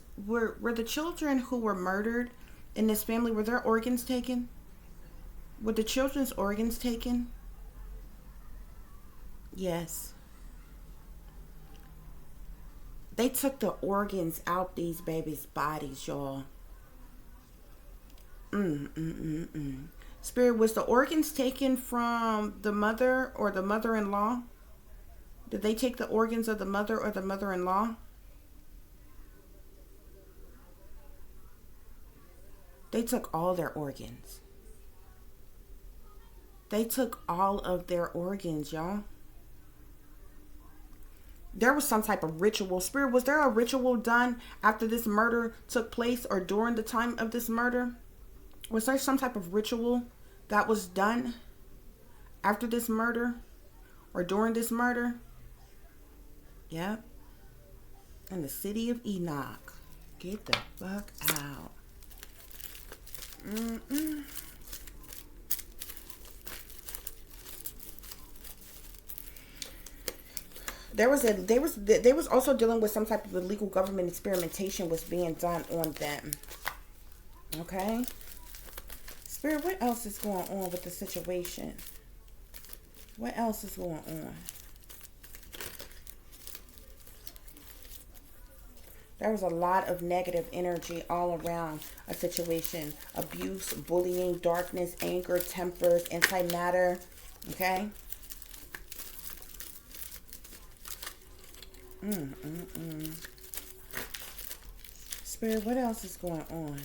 who were murdered in this family, were their organs taken? Were the children's organs taken? Yes. They took the organs out these babies' bodies, y'all. Spirit, was the organs taken from the mother or the mother-in-law? Did they take the organs of the mother or the mother-in-law? They took all their organs. They took all of their organs, y'all. There was some type of ritual. Spirit, was there a ritual done after this murder took place or during the time of this murder? Was there some type of ritual that was done after this murder or during this murder? Yep. In the city of Enoch. Get the fuck out. They was also dealing with some type of illegal government experimentation was being done on them. Okay? Spirit, what else is going on with the situation? What else is going on? There was a lot of negative energy all around a situation. Abuse, bullying, darkness, anger, tempers, antimatter. Okay? Spirit, what else is going on?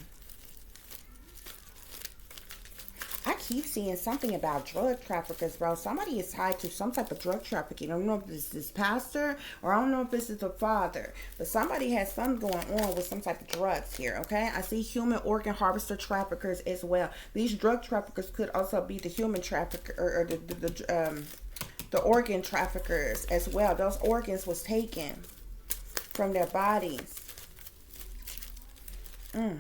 I keep seeing something about drug traffickers, bro. Somebody is tied to some type of drug trafficking. I don't know if this is pastor or I don't know if this is the father, but somebody has something going on with some type of drugs here, okay? I see human organ harvester traffickers as well. These drug traffickers could also be the human trafficker or the organ traffickers as well. Those organs was taken from their bodies. My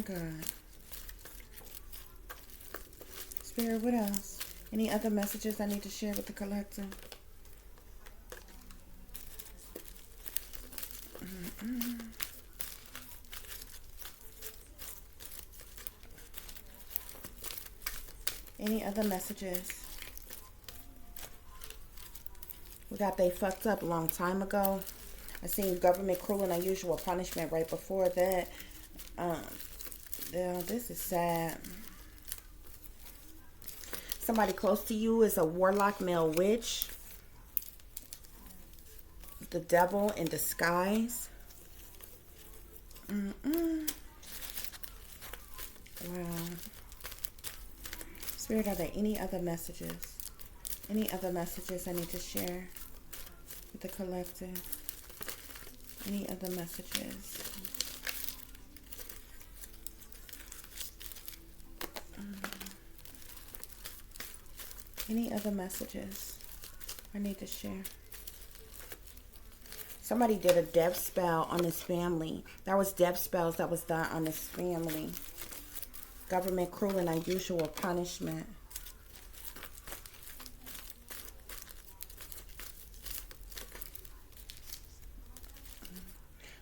God. Spirit, what else? Any other messages I need to share with the collective? Any other messages? We got they fucked up a long time ago. I seen government cruel and unusual punishment right before that. Yeah, this is sad. Somebody close to you is a warlock, male witch. The devil in disguise. Wow. Spirit, are there any other messages? Any other messages I need to share with the collective? Any other messages? Any other messages I need to share? Somebody did a death spell on this family. That was death spells that was done on this family. Government cruel and unusual punishment.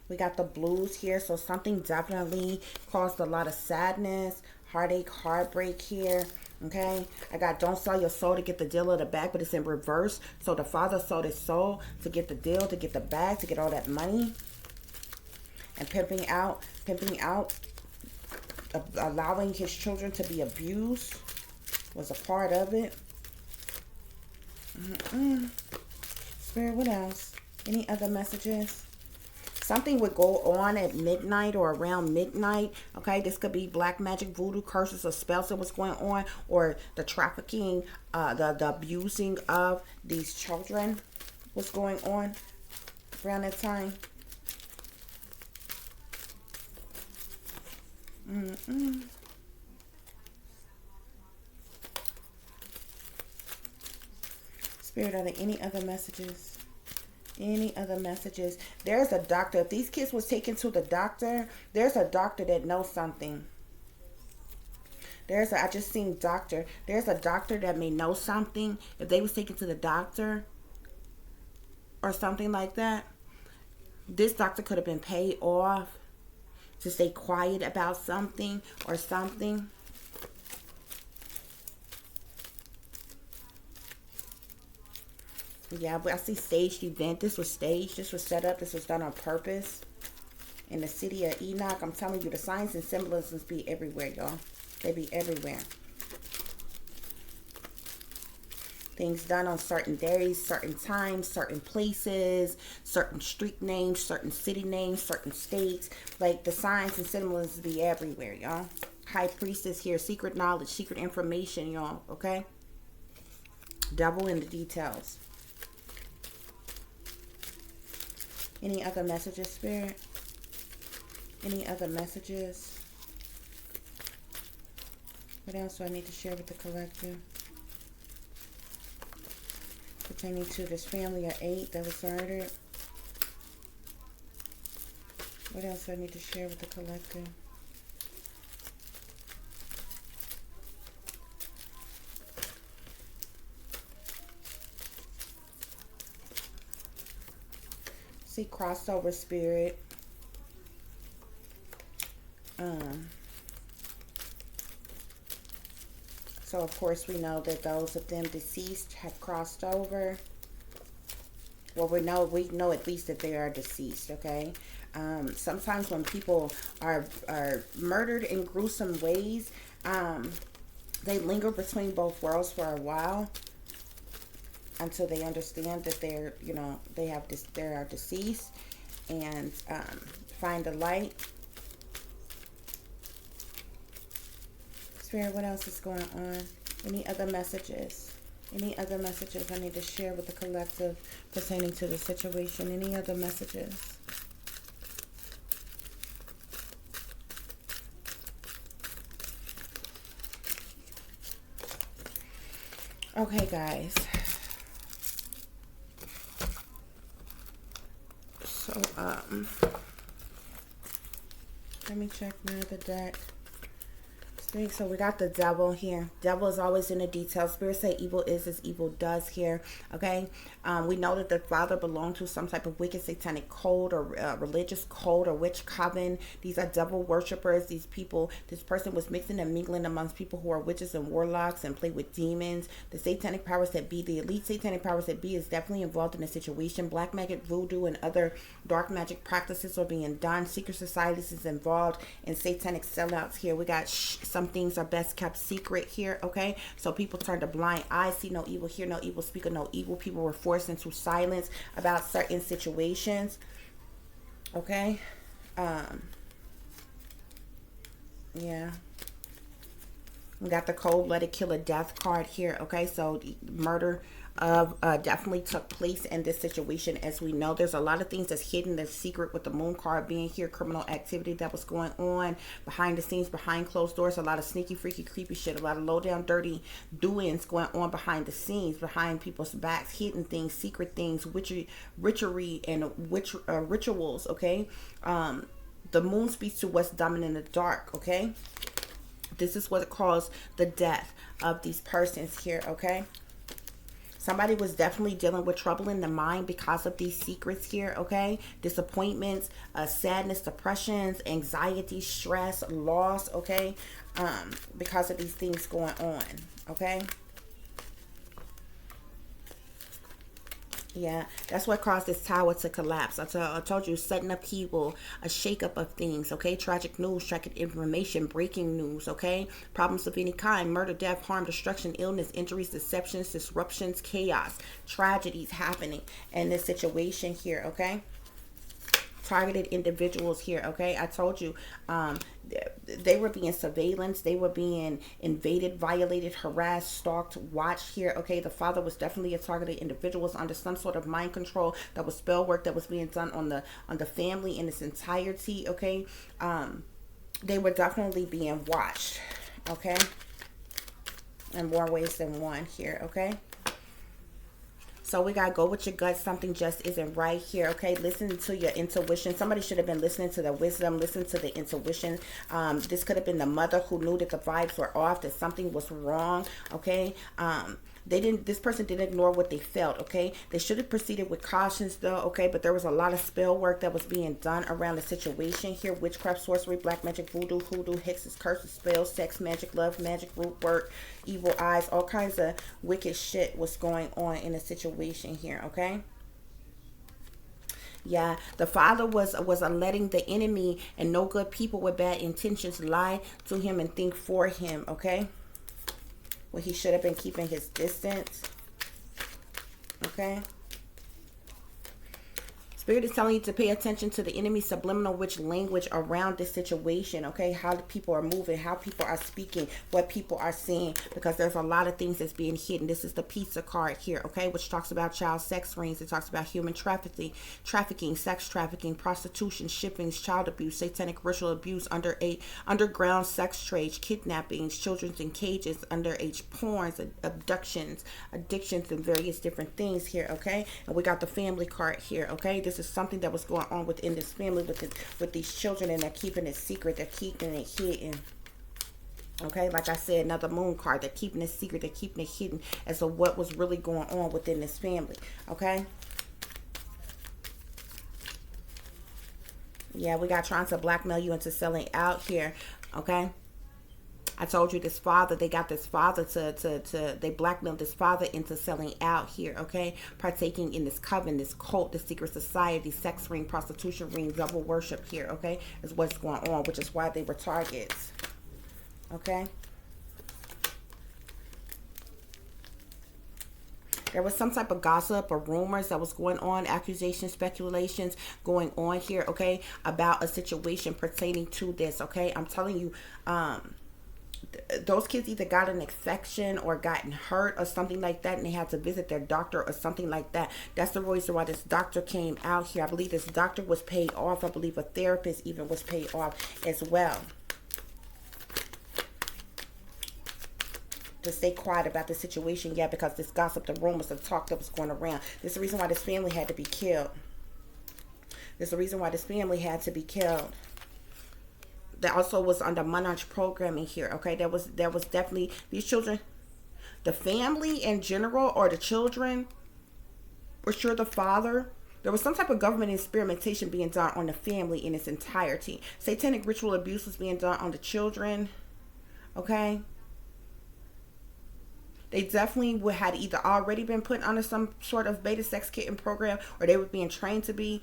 We got the blues here, so something definitely caused a lot of sadness, heartache, heartbreak here. Okay, I got don't sell your soul to get the deal of the bag, but it's in reverse. So the father sold his soul to get the deal, to get the bag, to get all that money. And pimping out, allowing his children to be abused was a part of it. Spirit, what else? Any other messages? Something would go on at midnight or around midnight. Okay, this could be black magic, voodoo, curses, or spells that was going on, or the trafficking, the abusing of these children was going on around that time. Spirit, are there any other messages? Any other messages? There's a doctor. If these kids was taken to the doctor, there's a doctor that knows something. I just seen doctor. There's a doctor that may know something. If they was taken to the doctor or something like that, this doctor could have been paid off to stay quiet about something or something. Yeah, but I see staged event. This was staged. This was set up. This was done on purpose. In the city of Enoch, I'm telling you, the signs and symbolisms be everywhere, y'all. They be everywhere. Things done on certain days, certain times, certain places, certain street names, certain city names, certain states. Like the signs and symbolisms be everywhere, y'all. High priestess here. Secret knowledge, secret information, y'all. Okay? Devil in the details. Any other messages, Spirit? Any other messages? What else do I need to share with the collective? Pertaining to this family of 8 that was murdered. What else do I need to share with the collective? See crossover, Spirit. So of course we know that those of them deceased have crossed over. Well, we know at least that they are deceased. Okay. Sometimes when people are murdered in gruesome ways, they linger between both worlds for a while, until they understand that they're, they are deceased, and find the light. Spirit, what else is going on? Any other messages? Any other messages I need to share with the collective pertaining to the situation? Any other messages? Okay, guys. So, let me check my other deck. So we got the devil here. Devil is always in the details. Spirit say evil is as evil does here. Okay. We know that the father belonged to some type of wicked satanic cult or religious cult or witch coven. These are devil worshippers. These people, this person was mixing and mingling amongst people who are witches and warlocks and play with demons. The satanic powers that be, the elite satanic powers that be, is definitely involved in the situation. Black magic, voodoo, and other dark magic practices are being done. Secret societies is involved in satanic sellouts here. We got some things are best kept secret here. Okay, so people turn a blind eye, see no evil, hear no evil, speak of no evil. People were forced into silence about certain situations. Okay. Yeah. We got the cold-blooded killer death card here, okay? So murder of definitely took place in this situation. As we know, there's a lot of things that's hidden, that's secret, with the moon card being here. Criminal activity that was going on behind the scenes, behind closed doors. A lot of sneaky, freaky, creepy shit. A lot of low down, dirty doings going on behind the scenes, behind people's backs. Hidden things, secret things, witchery and rituals, okay? The moon speaks to what's dominant in the dark, okay? This is what caused the death of these persons here, okay? Somebody was definitely dealing with trouble in the mind because of these secrets here, okay? Disappointments, sadness, depressions, anxiety, stress, loss, okay? Because of these things going on, okay? Yeah, that's what caused this tower to collapse. I told you, sudden upheaval, a shakeup of things, okay? Tragic news, tragic information, breaking news, okay? Problems of any kind, murder, death, harm, destruction, illness, injuries, deceptions, disruptions, chaos, tragedies happening in this situation here, okay? Targeted individuals here, okay? I told you, they were being surveillance, they were being invaded, violated, harassed, stalked, watched here, okay? The father was definitely a targeted individual, was under some sort of mind control. That was spell work that was being done on the family in its entirety, okay? They were definitely being watched, okay? In more ways than one here, okay? So we got to go with your gut. Something just isn't right here, okay? Listen to your intuition. Somebody should have been listening to the wisdom, listen to the intuition. This could have been the mother who knew that the vibes were off, that something was wrong, okay? This person didn't ignore what they felt, okay? They should have proceeded with cautions though, okay? But there was a lot of spell work that was being done around the situation here. Witchcraft, sorcery, black magic, voodoo, hoodoo, hexes, curses, spells, sex, magic, love, magic, root work, evil eyes, all kinds of wicked shit was going on in the situation here, okay? Yeah, the father was letting the enemy and no good people with bad intentions lie to him and think for him, okay? Well, he should have been keeping his distance, okay? Spirit is telling you to pay attention to the enemy's subliminal witch language around this situation, okay? How the people are moving, how people are speaking, what people are saying, because there's a lot of things that's being hidden. This is the pizza card here, okay? Which talks about child sex rings. It talks about human trafficking, sex trafficking, prostitution, shippings, child abuse, satanic ritual abuse, underground sex trade, kidnappings, children in cages, underage porns, abductions, addictions, and various different things here, okay? And we got the family card here, okay? This is something that was going on within this family with these children, and they're keeping it secret. They're keeping it hidden. Okay, like I said, another moon card. They're keeping it secret. They're keeping it hidden as to what was really going on within this family. Okay. Yeah, we got trying to blackmail you into selling out here. Okay. I told you this father, they got this father they blackmailed this father into selling out here, okay? Partaking in this coven, this cult, this secret society, sex ring, prostitution ring, double worship here, okay? Is what's going on, which is why they were targets, okay? There was some type of gossip or rumors that was going on, accusations, speculations going on here, okay? About a situation pertaining to this, okay? I'm telling you, those kids either got an infection or gotten hurt or something like that, and they had to visit their doctor or something like that. That's the reason why this doctor came out here. I believe this doctor was paid off. I believe a therapist even was paid off as well, to stay quiet about the situation. Yeah, because this gossip, the rumors, the talk that was going around. This is the reason why this family had to be killed. This is the reason why this family had to be killed. That also was under monarch programming here, okay? There was definitely these children, the family in general, or the children, for sure the father. There was some type of government experimentation being done on the family in its entirety. Satanic ritual abuse was being done on the children, okay? They definitely had either already been put under some sort of beta sex kitten program, or they were being trained to be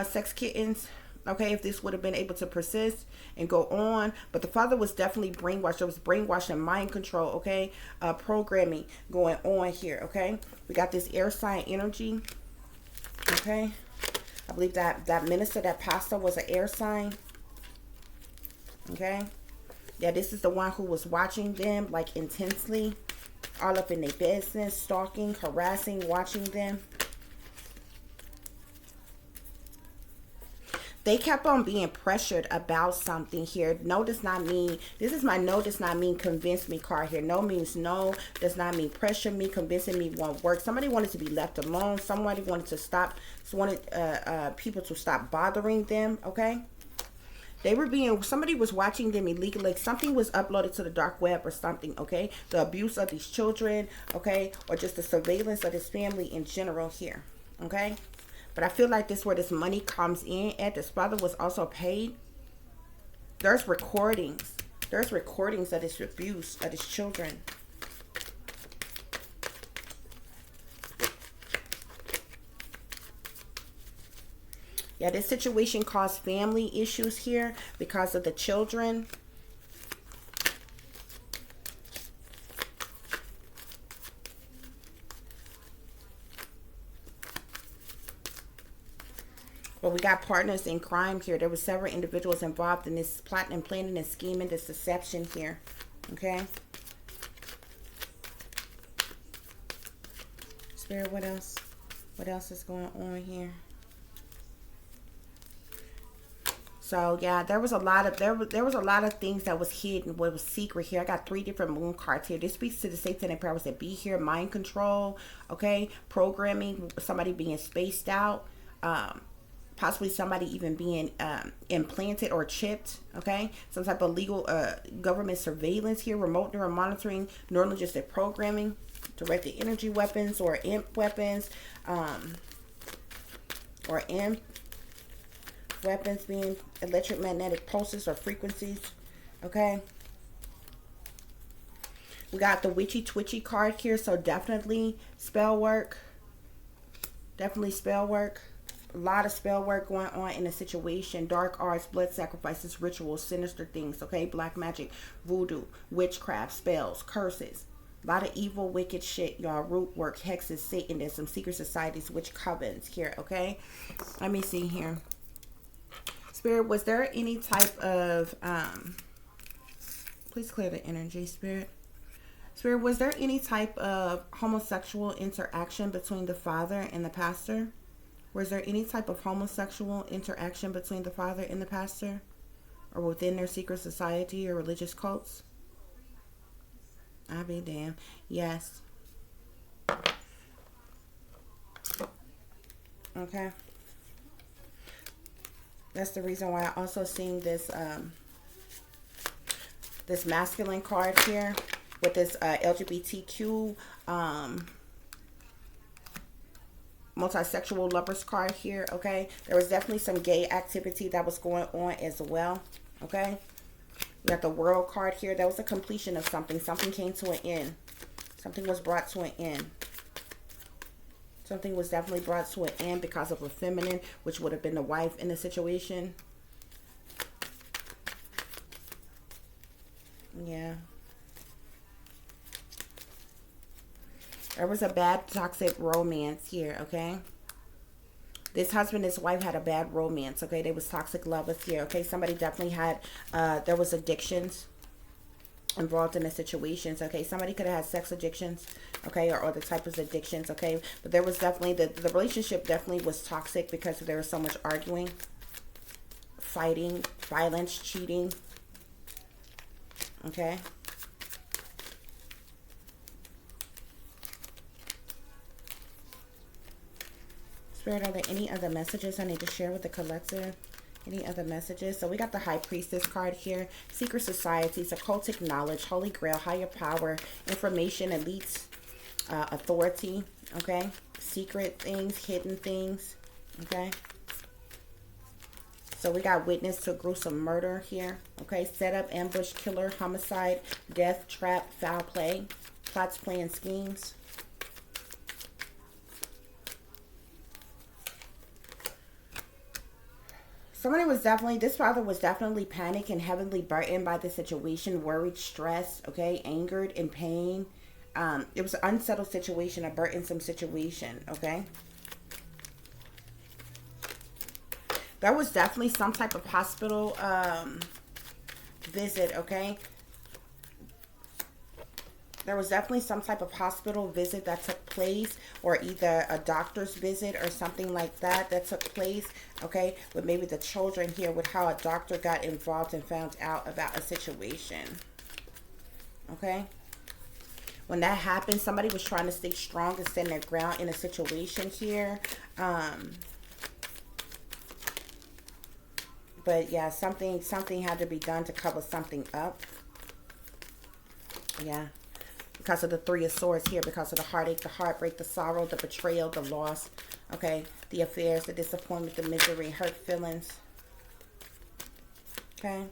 sex kittens. Okay, if this would have been able to persist and go on. But the father was definitely brainwashed. There was brainwashing, mind control, okay? Programming going on here, okay? We got this air sign energy, okay? I believe that minister, that pastor was an air sign, okay? Yeah, this is the one who was watching them like intensely, all up in their business, stalking, harassing, watching them. They kept on being pressured about something here. No does not mean, this is my no does not mean convince me card here. No means no, does not mean pressure me, convincing me won't work. Somebody wanted to be left alone. Somebody wanted to stop, wanted people to stop bothering them, okay? They were being, somebody was watching them illegally. Like something was uploaded to the dark web or something, okay? The abuse of these children, okay? Or just the surveillance of this family in general here, okay? But I feel like this is where this money comes in at. This father was also paid. There's recordings. There's recordings of this abuse of his children. Yeah, this situation caused family issues here because of the children. But we got partners in crime here. There were several individuals involved in this plot and planning and scheming, this deception here. Okay. Spirit, what else? What else is going on here? So yeah, there was a lot of there was a lot of things that was hidden, what was secret here. I got 3 different moon cards here. This speaks to the satanic powers that be here, mind control, okay, programming, somebody being spaced out, possibly somebody even being implanted or chipped, okay, some type of legal government surveillance here, remote neural monitoring, neurologistic programming, directed energy weapons or imp weapons, or imp weapons being electromagnetic pulses or frequencies, okay. We got the witchy twitchy card here, so definitely spell work, definitely spell work. A lot of spell work going on in a situation. Dark arts, blood sacrifices, rituals, sinister things, okay? Black magic, voodoo, witchcraft, spells, curses. A lot of evil, wicked shit, y'all. Root work, hexes, Satan. There's some secret societies, witch covens here, okay? Let me see here. Spirit, was there any type of, please clear the energy, Spirit. Spirit, was there any type of homosexual interaction between the father and the pastor? Was there any type of homosexual interaction between the father and the pastor, or within their secret society or religious cults? I'll be damned. Yes. Okay. That's the reason why I also seen this this masculine card here with this LGBTQ multisexual lovers card here, okay? There was definitely some gay activity that was going on as well, okay? We got the world card here. That was a completion of something. Something came to an end. Something was brought to an end. Something was definitely brought to an end because of a feminine, which would have been the wife in the situation. Yeah. There was a bad toxic romance here, okay? This husband and his wife had a bad romance, okay? They was toxic lovers here, okay? Somebody definitely had, there was addictions involved in the situations, okay? Somebody could have had sex addictions, okay? Or other types of addictions, okay? But there was definitely, the relationship definitely was toxic because there was so much arguing, fighting, violence, cheating, okay? Spirit, are there any other messages I need to share with the collective? Any other messages? So we got the High Priestess card here. Secret societies, occultic knowledge, holy grail, higher power, information, elites, authority, okay? Secret things, hidden things, okay? So we got witness to gruesome murder here, okay? Setup, ambush, killer, homicide, death, trap, foul play, plots, plans, schemes. Somebody was definitely, this father was definitely panicked and heavily burdened by the situation, worried, stressed, okay, angered, in pain. It was an unsettled situation, a burdensome situation, okay. There was definitely some type of hospital visit, okay? There was definitely some type of hospital visit that took place, or either a doctor's visit or something like that took place, okay? With maybe the children here, with how a doctor got involved and found out about a situation, okay? When that happened, somebody was trying to stay strong and stand their ground in a situation here. But yeah, something had to be done to cover something up. Yeah. Because of the Three of Swords here, because of the heartache, the heartbreak, the sorrow, the betrayal, the loss, okay? The affairs, the disappointment, the misery, hurt feelings, okay?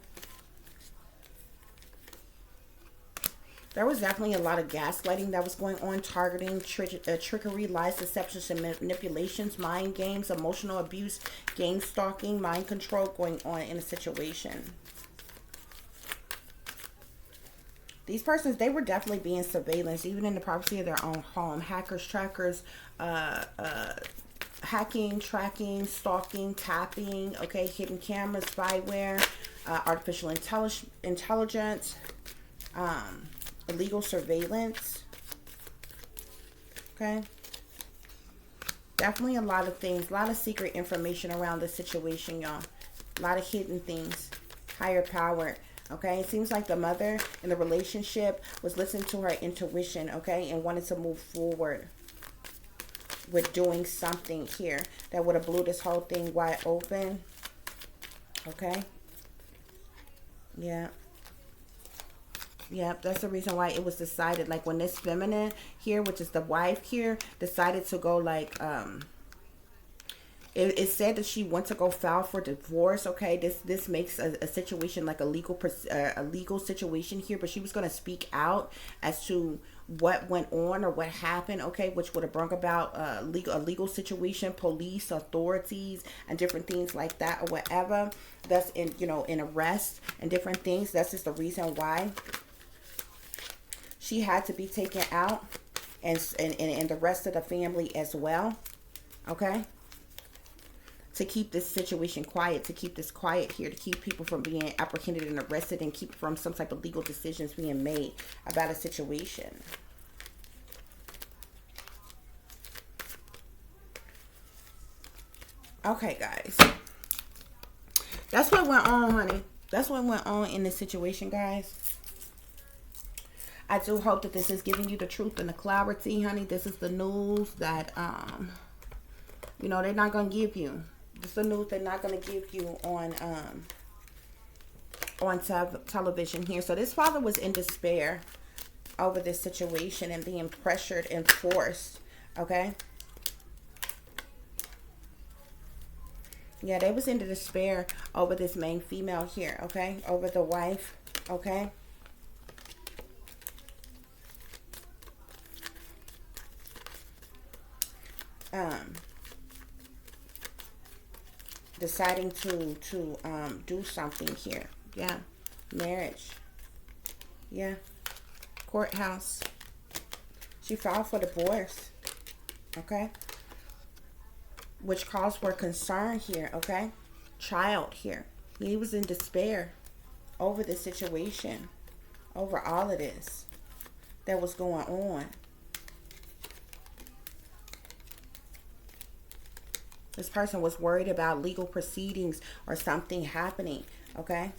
There was definitely a lot of gaslighting that was going on, targeting, trickery, lies, deceptions, and manipulations, mind games, emotional abuse, game stalking, mind control going on in a situation. These persons, they were definitely being surveillance, even in the privacy of their own home. Hackers, trackers, hacking, tracking, stalking, tapping, okay, hidden cameras, spyware, artificial intelligence, illegal surveillance, okay. Definitely a lot of things, a lot of secret information around this situation, y'all. A lot of hidden things, higher power. Okay, it seems like the mother in the relationship was listening to her intuition, okay, and wanted to move forward with doing something here that would have blew this whole thing wide open, okay. Yeah. Yep, that's the reason why it was decided, like when this feminine here, which is the wife here, decided to go like, it said that she went to go file for divorce, okay. This makes a situation like a legal situation here, but she was going to speak out as to what went on or what happened, okay, which would have brought about a legal situation, police, authorities, and different things like that, or whatever. That's in, you know, in arrest and different things. That's just the reason why she had to be taken out, and the rest of the family as well, okay, to keep this situation quiet, to keep this quiet here, to keep people from being apprehended and arrested, and keep from some type of legal decisions being made about a situation. Okay, guys, that's what went on, honey. That's what went on in this situation, guys. I do hope that this is giving you the truth and the clarity, honey. This is the news that you know, they're not going to give you. This is the news they're not going to give you on television here. So this father was in despair over this situation and being pressured and forced, okay? Yeah, they was in despair over this main female here, okay? Over the wife, okay? Deciding to do something here. Yeah. Marriage. Yeah. Courthouse. She filed for divorce. Okay. Which caused for concern here. Okay. Child here. He was in despair over this situation. Over all of this that was going on. This person was worried about legal proceedings or something happening, okay?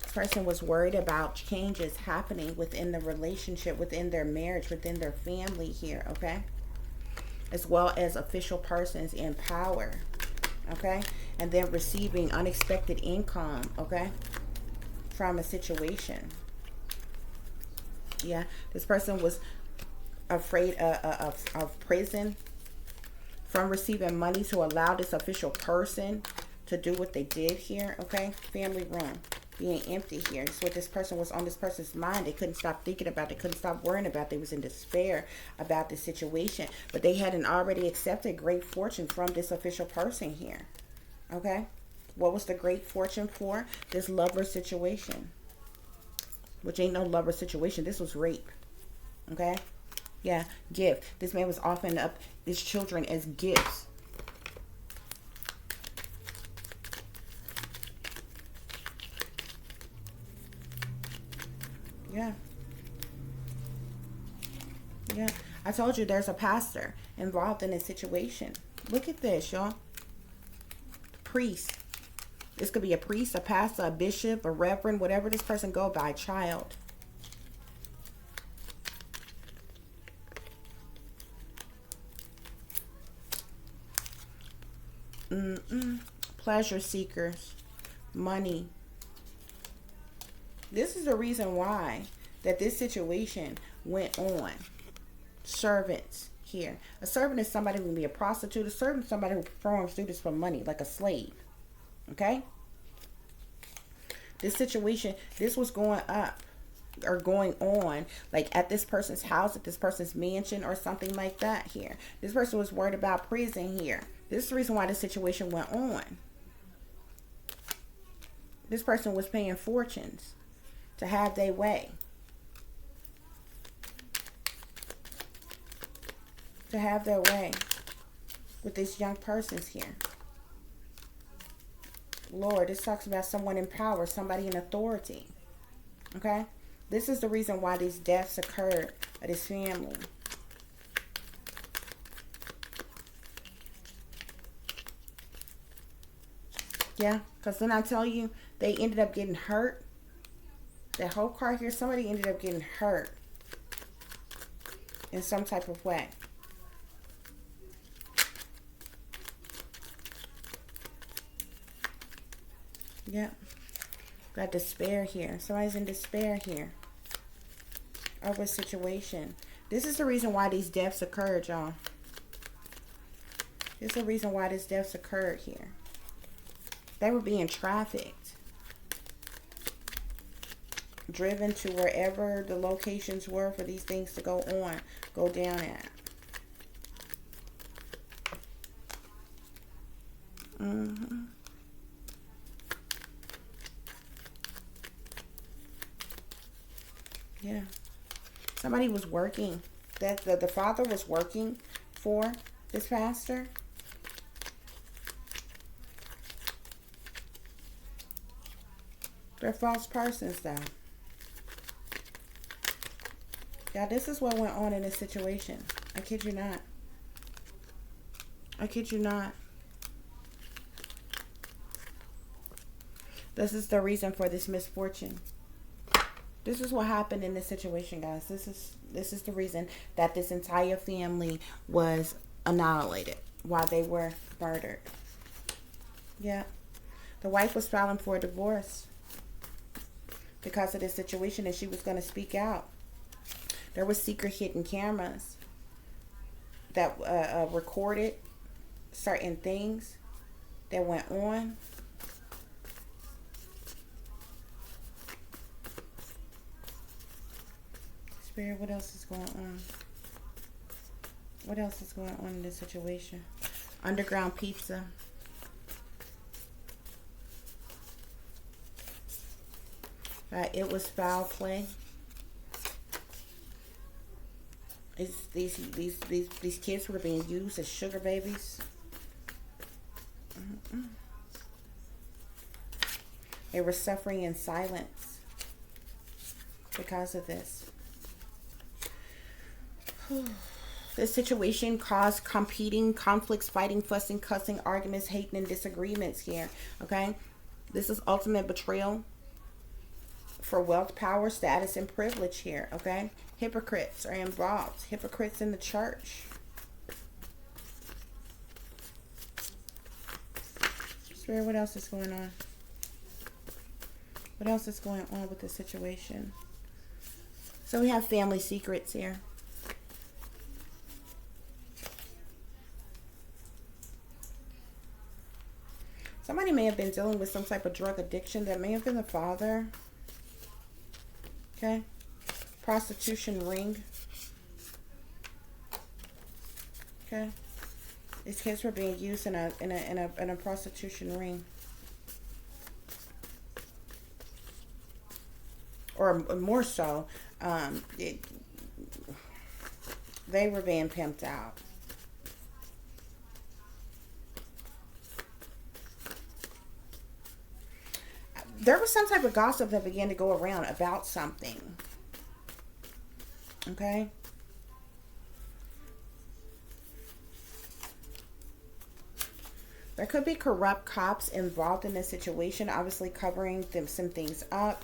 This person was worried about changes happening within the relationship, within their marriage, within their family here, okay? As well as official persons in power, okay? And then receiving unexpected income, okay? From a situation. Yeah, this person was afraid of prison, from receiving money to allow this official person to do what they did here, okay? Family room being empty here. That's what this person was on this person's mind. They couldn't stop thinking about. They couldn't stop worrying about. They was in despair about this situation. But they hadn't already accepted great fortune from this official person here, okay? What was the great fortune for? This lover situation. Which ain't no lover situation. This was rape. Okay? Yeah, gift. This man was offering up his children as gifts. Yeah. Yeah. I told you there's a pastor involved in this situation. Look at this, y'all. Priest. This could be a priest, a pastor, a bishop, a reverend, whatever this person go by, child. Pleasure seekers. Money. This is the reason why that this situation went on. Servants here. A servant is somebody who can be a prostitute. A servant is somebody who performs duties for money, like a slave. Okay? This situation, this was going up or going on like at this person's house, at this person's mansion or something like that here. This person was worried about prison here. This is the reason why this situation went on. This person was paying fortunes to have their way. To have their way with these young persons here. Lord, this talks about someone in power, somebody in authority. Okay? This is the reason why these deaths occurred of this family. Yeah, because then I tell you, they ended up getting hurt. That whole card here, somebody ended up getting hurt in some type of way. Yeah. Got despair here. Somebody's in despair here over a situation. This is the reason why these deaths occurred, y'all. This is the reason why these deaths occurred here. They were being trafficked. Driven to wherever the locations were for these things to go down at. Yeah. Somebody was working. That the father was working for this pastor. They're false persons, though. Yeah, this is what went on in this situation. I kid you not. I kid you not. This is the reason for this misfortune. This is what happened in this situation, guys. This is the reason that this entire family was annihilated while they were murdered. Yeah. The wife was filing for a divorce because of this situation, and she was going to speak out. There were secret hidden cameras that recorded certain things that went on. Spirit, what else is going on? What else is going on in this situation? Underground pizza. It was foul play. These kids were being used as sugar babies. They were suffering in silence because of this. This situation caused competing conflicts, fighting, fussing, cussing, arguments, hating, and disagreements here. Okay? This is ultimate betrayal for wealth, power, status, and privilege here. Okay? Hypocrites are involved. Hypocrites in the church. Spirit, what else is going on? What else is going on with this situation? So we have family secrets here. Somebody may have been dealing with some type of drug addiction. That may have been the father. Okay. Prostitution ring. Okay. These kids were being used in a prostitution ring. Or more so, They were being pimped out. There was some type of gossip that began to go around about something. Okay? There could be corrupt cops involved in this situation, obviously covering some things up.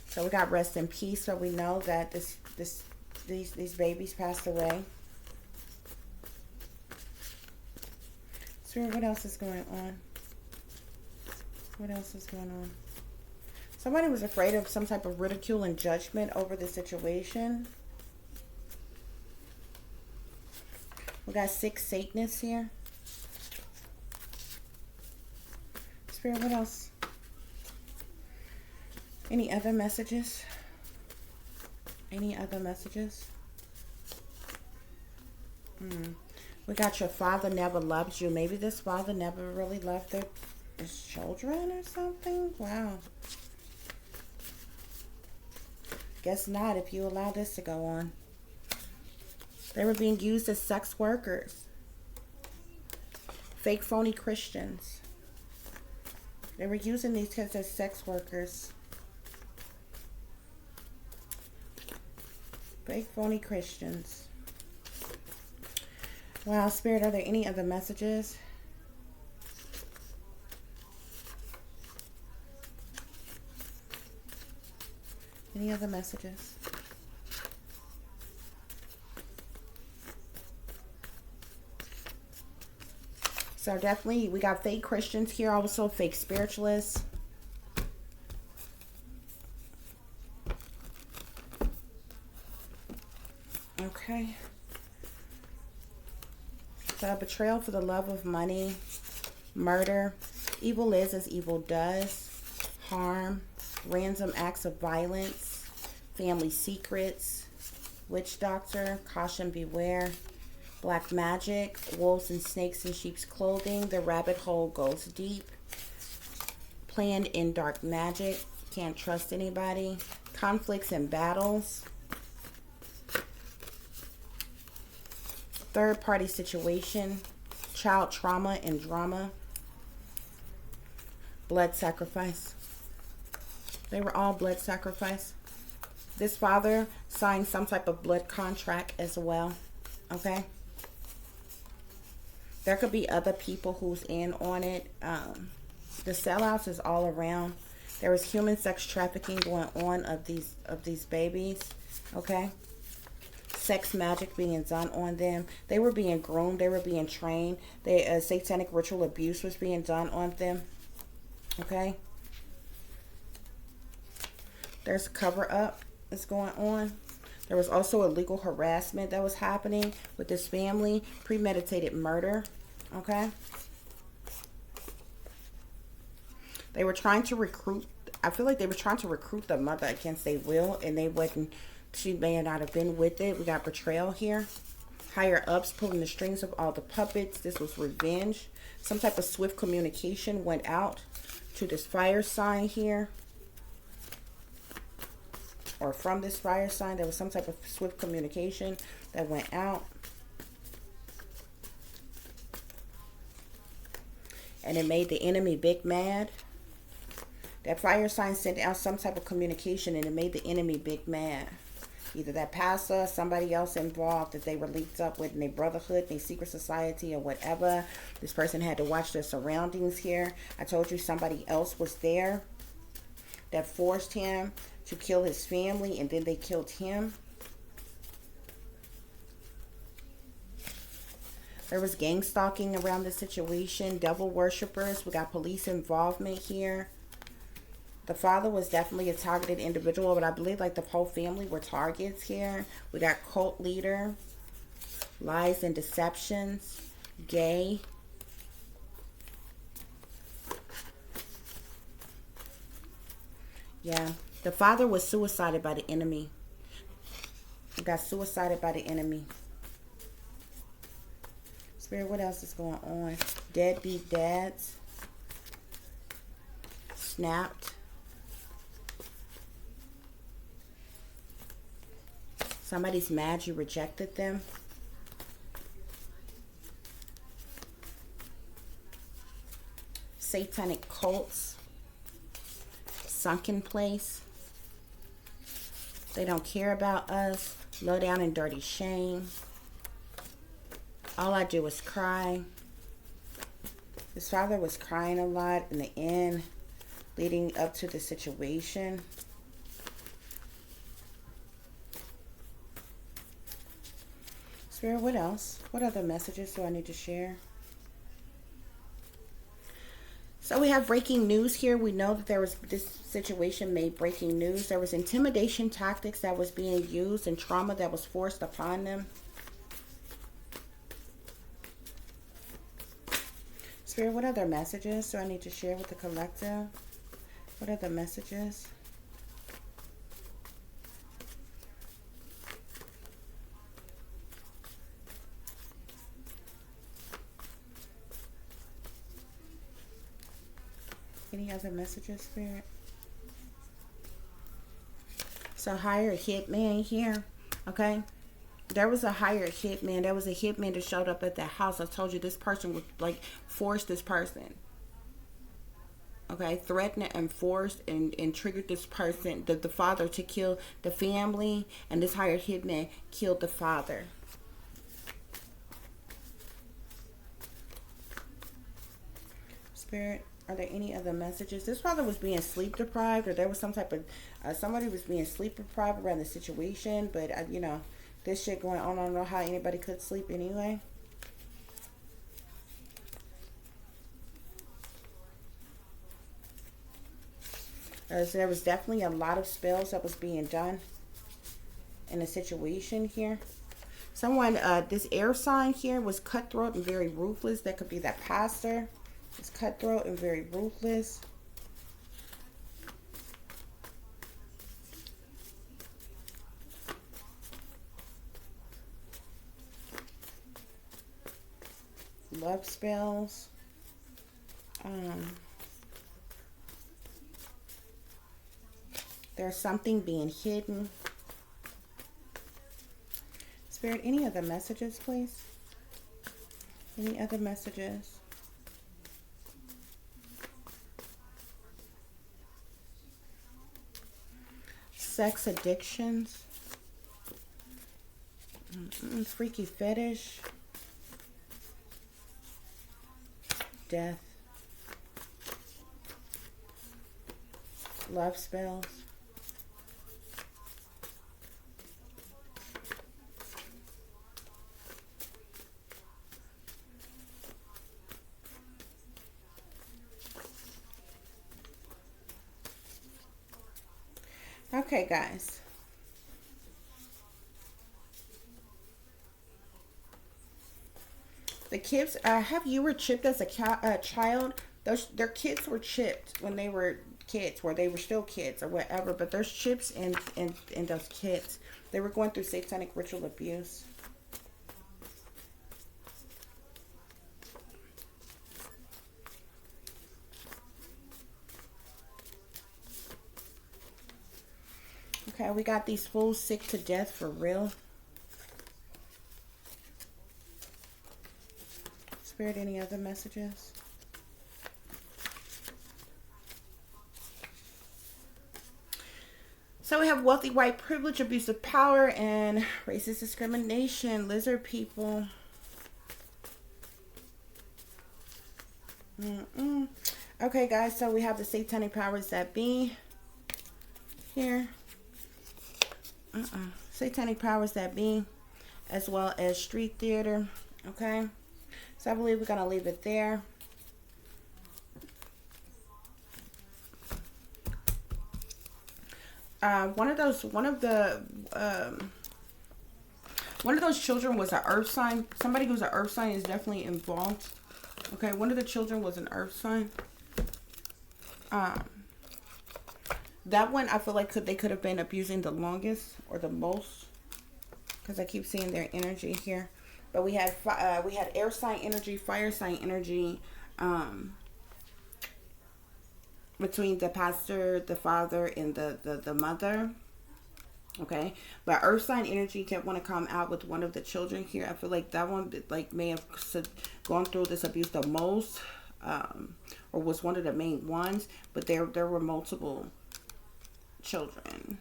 So we got rest in peace, so we know that these babies passed away. Spirit, what else is going on? What else is going on? Somebody was afraid of some type of ridicule and judgment over the situation. We got 6 Satanists here. Spirit, what else? Any other messages? Any other messages? We got your father never loved you. Maybe this father never really loved his children or something. Wow. Guess not if you allow this to go on. They were being used as sex workers. Fake phony Christians. They were using these kids as sex workers. Fake phony Christians. Wow, Spirit, are there any other messages? Any other messages? So definitely, we got fake Christians here, also fake spiritualists. Okay. So betrayal for the love of money, murder, evil is as evil does, harm, random acts of violence, family secrets, witch doctor, caution beware, black magic, wolves and snakes in sheep's clothing, the rabbit hole goes deep, planned in dark magic, can't trust anybody, conflicts and battles, third party situation, child trauma and drama, blood sacrifice. They were all blood sacrifice. This father signed some type of blood contract as well. Okay. There could be other people who's in on it. The sellouts is all around. There was human sex trafficking going on of these babies. Okay. Sex magic being done on them. They were being groomed. They were being trained. Satanic ritual abuse was being done on them. Okay. There's a cover up that's going on. There was also illegal harassment that was happening with this family. Premeditated murder. Okay. They were trying to recruit. I feel like they were trying to recruit the mother against their will, and they wasn't. She may not have been with it. We got betrayal here. Higher ups pulling the strings of all the puppets. This was revenge. Some type of swift communication went out to this fire sign here. Or from this fire sign, there was some type of swift communication that went out. And it made the enemy big mad. That fire sign sent out some type of communication, and it made the enemy big mad. Either that pastor, somebody else involved that they were linked up with in their brotherhood, their secret society, or whatever. This person had to watch their surroundings here. I told you somebody else was there that forced him to kill his family, and then they killed him. There was gang stalking around the situation, devil worshippers. We got police involvement here. The father was definitely a targeted individual, but I believe like the whole family were targets here. We got cult leader, lies and deceptions, gay. Yeah, the father was suicided by the enemy. He got suicided by the enemy. Spirit, what else is going on? Deadbeat dads. Snapped. Somebody's mad you rejected them. Satanic cults. Sunken place. They don't care about us. Low down and dirty shame. All I do is cry. His father was crying a lot in the end, leading up to the situation. Spirit, what else? What other messages do I need to share? So we have breaking news here. We know that there was, this situation made breaking news. There was intimidation tactics that was being used and trauma that was forced upon them. Spirit, what other messages do I need to share with the collective? What are the messages? Any other messages, Spirit? So hired hitman here, okay? There was a hired hitman. There was a hitman that showed up at the house. I told you this person would like force this person. Okay, threatened and forced and triggered this person, the father, to kill the family. And this hired hitman killed the father. Spirit, are there any other messages? This father was being sleep deprived, or there was some type of somebody was being sleep deprived around the situation. But you know, this shit going on. I don't know how anybody could sleep anyway. So there was definitely a lot of spells that was being done in a situation here. Someone, this air sign here was cutthroat and very ruthless. That could be that pastor. It's cutthroat and very ruthless. Love spells. There's something being hidden. Spirit, any other messages, please? Any other messages? Sex addictions. Freaky fetish. Death. Love spells. Okay, guys. The kids, have you were chipped as a child? Their kids were chipped when they were kids, where they were still kids or whatever. But there's chips in those kids. They were going through satanic ritual abuse. Okay, we got these fools sick to death for real. Spirit, any other messages? So we have wealthy white privilege, abuse of power, and racist discrimination. Lizard people. Okay, guys, so we have the satanic powers that be here. Satanic powers that be, as well as street theater. Okay, so I believe we're gonna leave it there. One of those children was an earth sign. Somebody who's an earth sign is definitely involved. Okay, one of the children was an earth sign. That one, I feel like they could have been abusing the longest or the most, because I keep seeing their energy here. But we had air sign energy, fire sign energy, between the pastor, the father, and the mother. Okay, but earth sign energy kept want to come out with one of the children here. I feel like that one like may have gone through this abuse the most, or was one of the main ones. But there were multiple children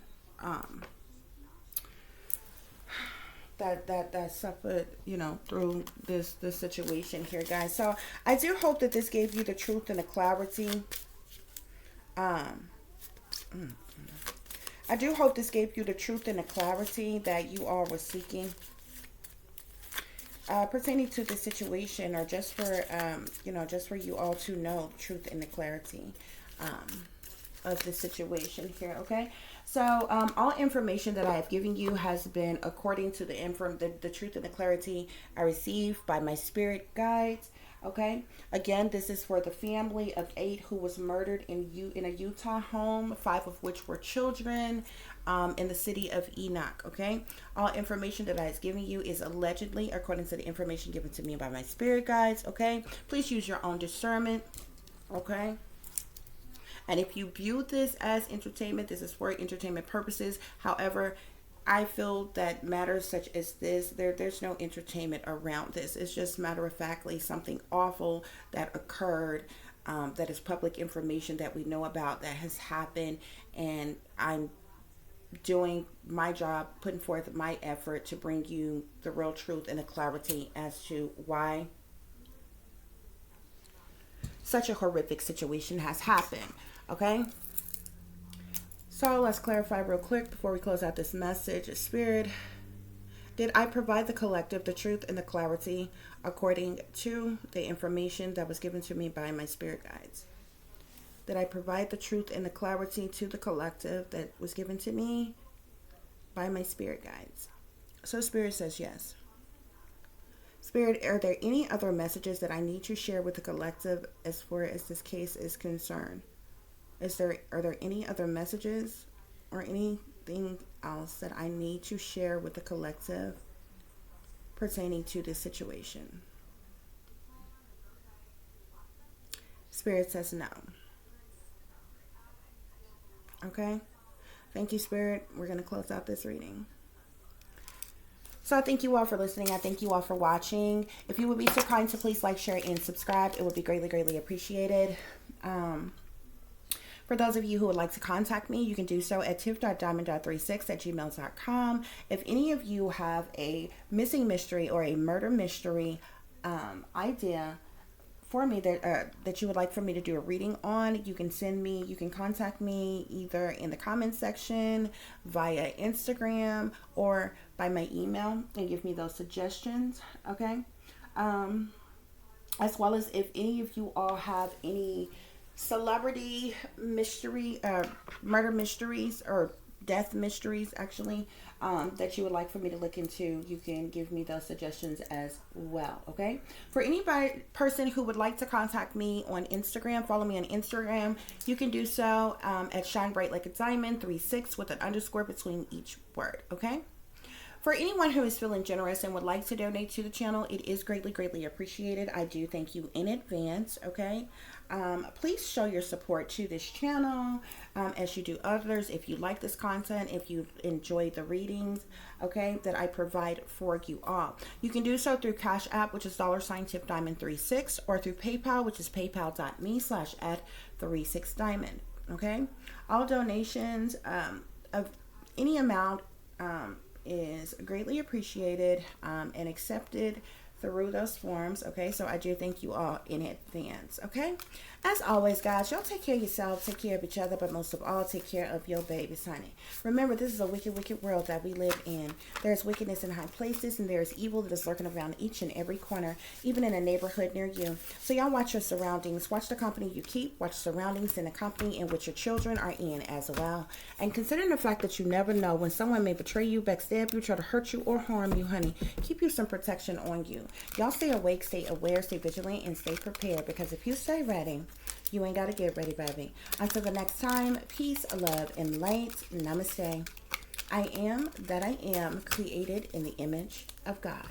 that suffered, you know, through this situation here, guys. So I do hope that this gave you the truth and the clarity. I do hope this gave you the truth and the clarity that you all were seeking pertaining to the situation, or just for, you know, just for you all to know the truth and the clarity of the situation here, okay? So all information that I have given you has been according to the truth and the clarity I received by my spirit guides. Okay, again, this is for the family of 8 who was murdered in a Utah home, 5 of which were children, in the city of Enoch. Okay, all information that I have given you is allegedly according to the information given to me by my spirit guides. Okay, please use your own discernment. Okay. And if you view this as entertainment, this is for entertainment purposes. However, I feel that matters such as this, there's no entertainment around this. It's just matter of factly something awful that occurred, that is public information that we know about, that has happened, and I'm doing my job, putting forth my effort to bring you the real truth and the clarity as to why such a horrific situation has happened. Okay? So let's clarify real quick before we close out this message. Spirit, did I provide the collective the truth and the clarity according to the information that was given to me by my spirit guides? Did I provide the truth and the clarity to the collective that was given to me by my spirit guides? So Spirit says yes. Spirit, are there any other messages that I need to share with the collective as far as this case is concerned? Are there any other messages or anything else that I need to share with the collective pertaining to this situation? Spirit says no. Okay? Thank you, Spirit. We're going to close out this reading. So I thank you all for listening. I thank you all for watching. If you would be so kind to please like, share, and subscribe, it would be greatly, greatly appreciated. For those of you who would like to contact me, you can do so at tiff.diamond36@gmail.com. If any of you have a missing mystery or a murder mystery idea for me that you would like for me to do a reading on, you can contact me either in the comment section, via Instagram, or by my email, and give me those suggestions. Okay. As well as if any of you all have any celebrity mystery, murder mysteries, or death mysteries actually, that you would like for me to look into, you can give me those suggestions as well. Okay, for any person who would like to contact me on Instagram, follow me on Instagram, you can do so at Shine Bright Like a Diamond 36 with an underscore between each word. Okay, for anyone who is feeling generous and would like to donate to the channel, it is greatly, greatly appreciated. I do thank you in advance. Okay, please show your support to this channel as you do others. If you like this content, if you enjoy the readings, okay, that I provide for you all, you can do so through Cash App, which is $TiffDiamond36, or through PayPal, which is paypal.me/@36diamond. Okay, all donations of any amount is greatly appreciated and accepted through those forms. Okay, so I do thank you all in advance. Okay, as always, guys, y'all take care of yourself, take care of each other, but most of all, take care of your babies, honey. Remember, this is a wicked, wicked world that we live in. There's wickedness in high places, and there's evil that is lurking around each and every corner, even in a neighborhood near you. So y'all watch your surroundings, watch the company you keep, watch surroundings in the company in which your children are in as well. And considering the fact that you never know when someone may betray you, backstab you, try to hurt you, or harm you, honey, keep you some protection on you. Y'all stay awake, stay aware, stay vigilant, and stay prepared, because if you stay ready, you ain't got to get ready, baby. Until the next time, peace, love, and light. Namaste. I am that I am, created in the image of God.